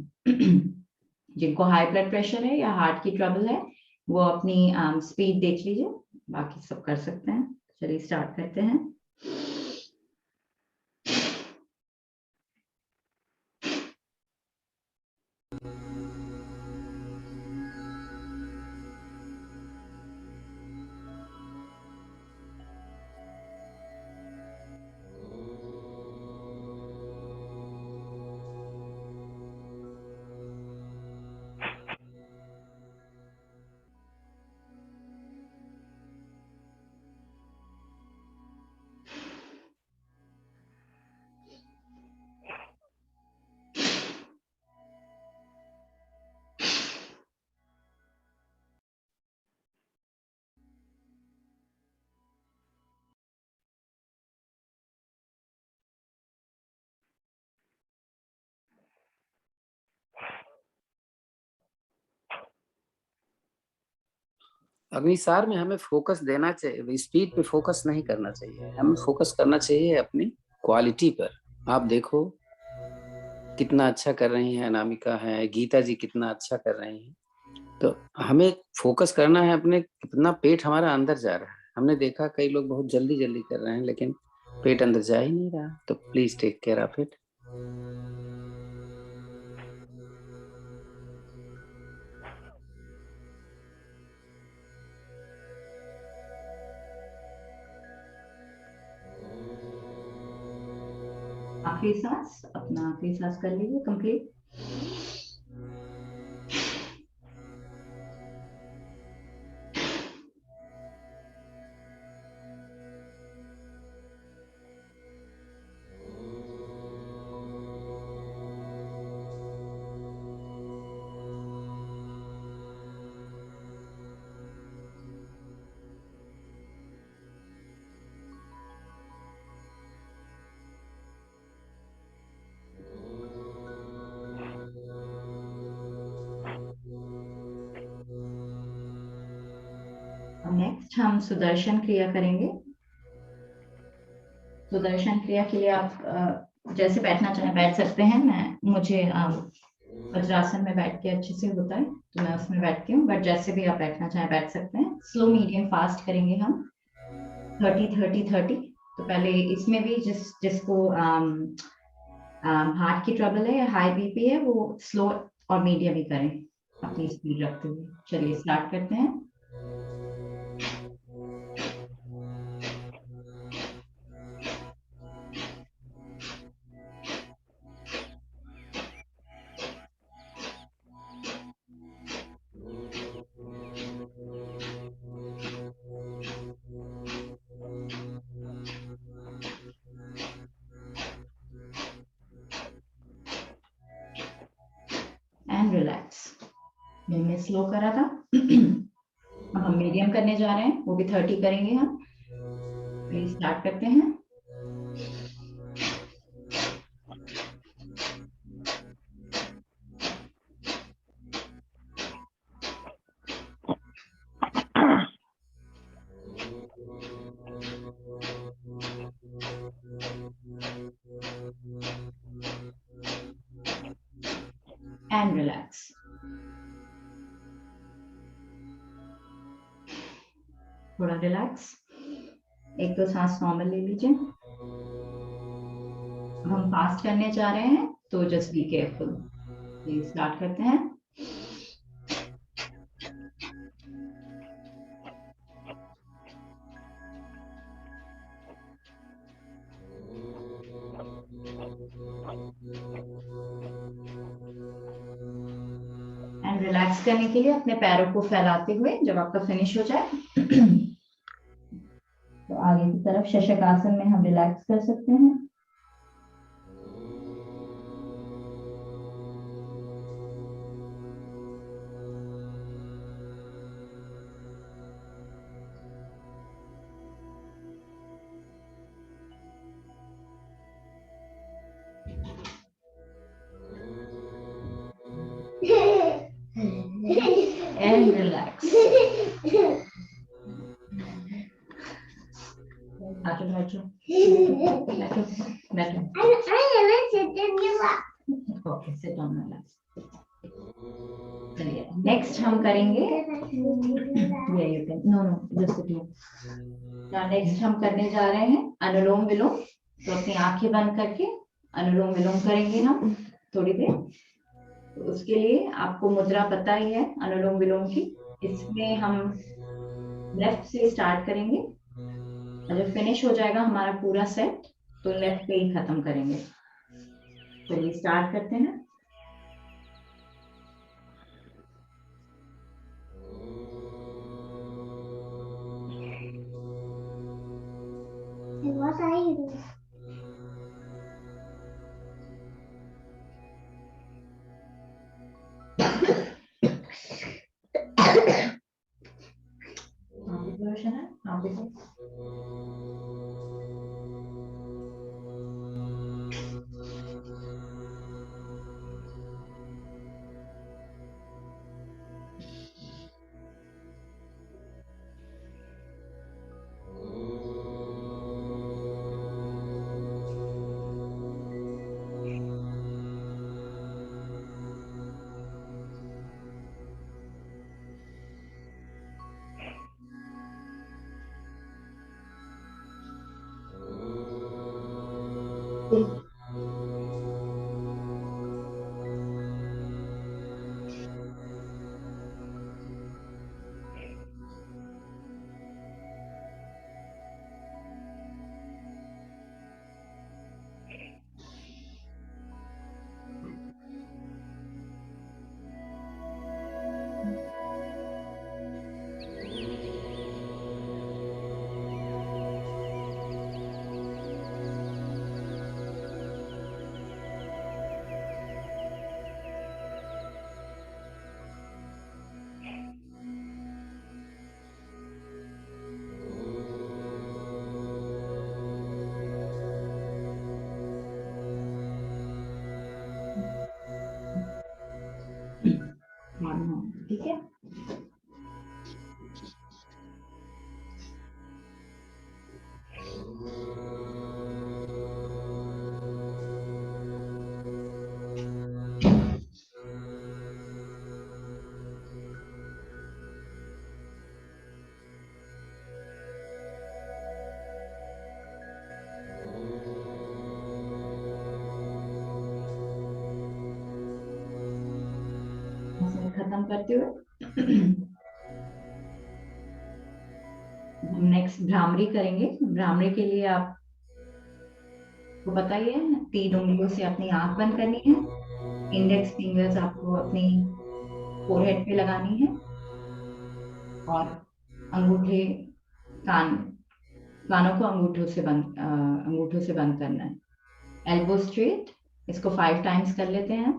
Speaker 1: जिनको हाई ब्लड प्रेशर है या हार्ट की ट्रबल है, वो अपनी स्पीड देख लीजिए, बाकी सब कर सकते हैं। चलिए स्टार्ट करते हैं।
Speaker 2: अग्निसार में हमें फोकस देना चाहिए, स्पीड पे फोकस नहीं करना चाहिए, हमें फोकस करना चाहिए अपनी क्वालिटी पर। आप देखो कितना अच्छा कर रही हैं अनामिका है, गीता जी कितना अच्छा कर रही हैं। तो हमें फोकस करना है अपने, कितना पेट हमारा अंदर जा रहा है। हमने देखा कई लोग बहुत जल्दी जल्दी कर रहे हैं, लेकिन पेट अंदर जा ही नहीं रहा। तो please take care of it.
Speaker 1: आखिरी सांस, अपना आखिरी सांस कर लीजिए कंप्लीट। नेक्स्ट हम सुदर्शन क्रिया करेंगे। सुदर्शन क्रिया के लिए आप जैसे बैठना चाहें बैठ सकते हैं। मुझे वज्रासन में बैठ के अच्छे से होता है, तो मैं उसमें बैठती हूँ, बट जैसे भी आप बैठना चाहें बैठ सकते हैं। स्लो मीडियम फास्ट करेंगे हम, 30-30-30। तो पहले इसमें भी जिसको हार्ट की ट्रबल है या हाई बीपी है, वो स्लो और मीडियम ही करें अपनी स्पीड रखते हुए। चलिए स्टार्ट करते हैं। रिलैक्स। मैंने स्लो करा था। अब हम मीडियम करने जा रहे हैं, वो भी 30 करेंगे हम। प्लीज स्टार्ट करते हैं। And relax. थोड़ा रिलैक्स, 1-2 सांस नॉर्मल ले लीजिए। हम फास्ट करने जा रहे हैं तो just be careful. Please start करते हैं। एंड रिलैक्स करने के लिए अपने पैरों को फैलाते हुए जब आपका फिनिश हो जाए तो आगे की तरफ शशकासन में हम रिलैक्स कर सकते हैं। And relax. बैठो बैठो बैठो बैठो। Okay, sit on my lap. चलिए नेक्स्ट हम करेंगे, you can know just sit here. Next हम करने जा रहे हैं अनुलोम विलोम। तो अपनी आंखें बंद करके अनुलोम विलोम करेंगे हम थोड़ी देर। तो उसके लिए आपको मुद्रा पता ही है अनुलोम विलोम की। इसमें हम लेफ्ट से स्टार्ट करेंगे और जब फिनिश हो जाएगा हमारा पूरा सेट तो लेफ्ट पे ही खत्म करेंगे। चलिए स्टार्ट करते हैं।
Speaker 4: What are you doing?
Speaker 1: Version है आप देखो। ठीक है। खत्म करते हुए हम नेक्स्ट भ्रामरी करेंगे। भ्रामरी के लिए आप को बताइए 3 उंगलियों से अपनी आंख बंद करनी है। इंडेक्स फिंगर्स आपको अपनी फोरहेड पे लगानी है और अंगूठे कानों को अंगूठों से बंद करना है। एल्बो स्ट्रेट, इसको 5 टाइम्स कर लेते हैं।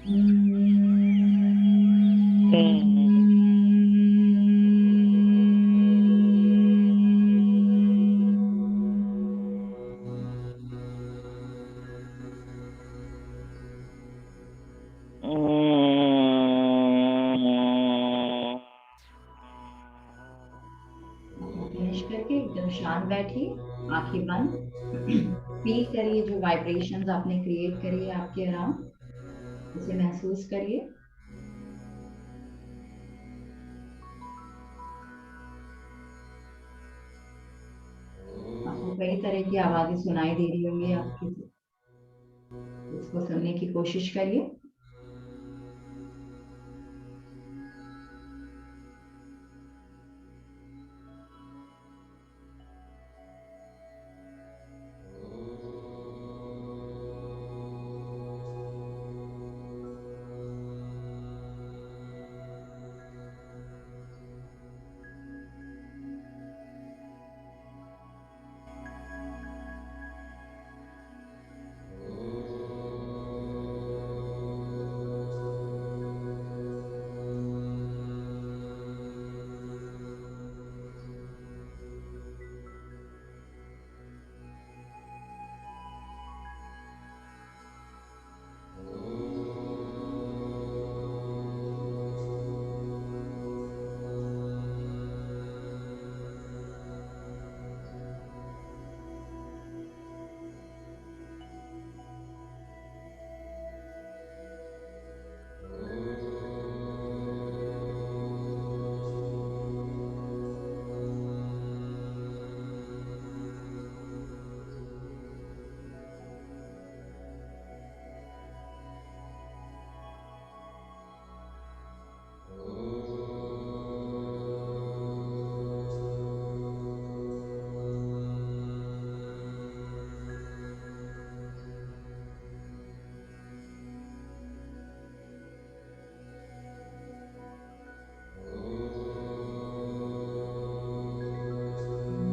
Speaker 1: फिनिश करके एकदम शांत बैठिए, आंखें बंद। फील करिए जो वाइब्रेशंस आपने क्रिएट करी है आपके अराउंड, उसे महसूस करिए। आपको कई तरह की आवाजें सुनाई दे रही होंगी आपकी, उसको सुनने की कोशिश करिए।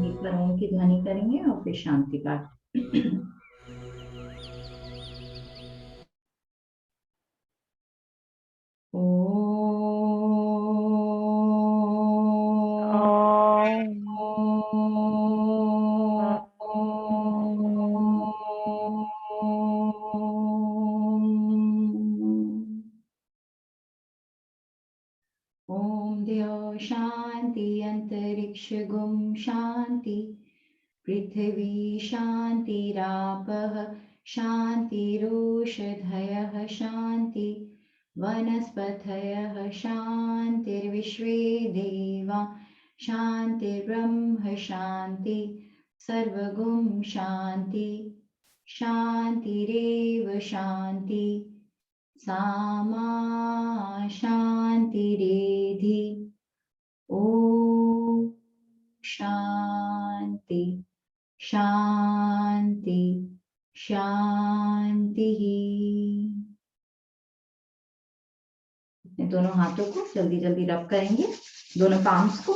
Speaker 1: एक बार ओम की ध्वनि करेंगे और फिर शांति पाठ। ओम द्यो शांति अंतरिक्ष गुम शांति, पृथ्वी शांतिरापः शांतिरोषधयः शांति, वनस्पतयः शान्तिर्विश्वे देवा शान्तिर्ब्रह्म शान्ति, सर्वगुं शान्ति शान्तिरेव शान्ति, सामा शान्तिरेधि। ॐ शान्ति शांति शांति। अपने दोनों हाथों को जल्दी जल्दी रब करेंगे, दोनों पाम्स को।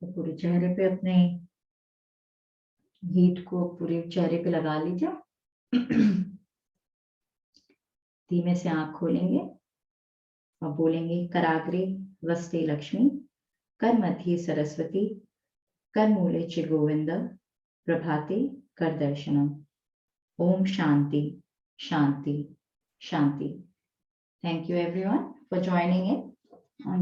Speaker 1: तो पूरे चेहरे पे अपने हीट को पूरे चेहरे पे लगा लीजिए। धीमे से आंख खोलेंगे और बोलेंगे कराग्रे वस्ते लक्ष्मी, कर मध्य सरस्वती, कर मूले च गोविंद, प्रभाते कर दर्शनम। ओम शांति शांति शांति। Thank you everyone for joining in.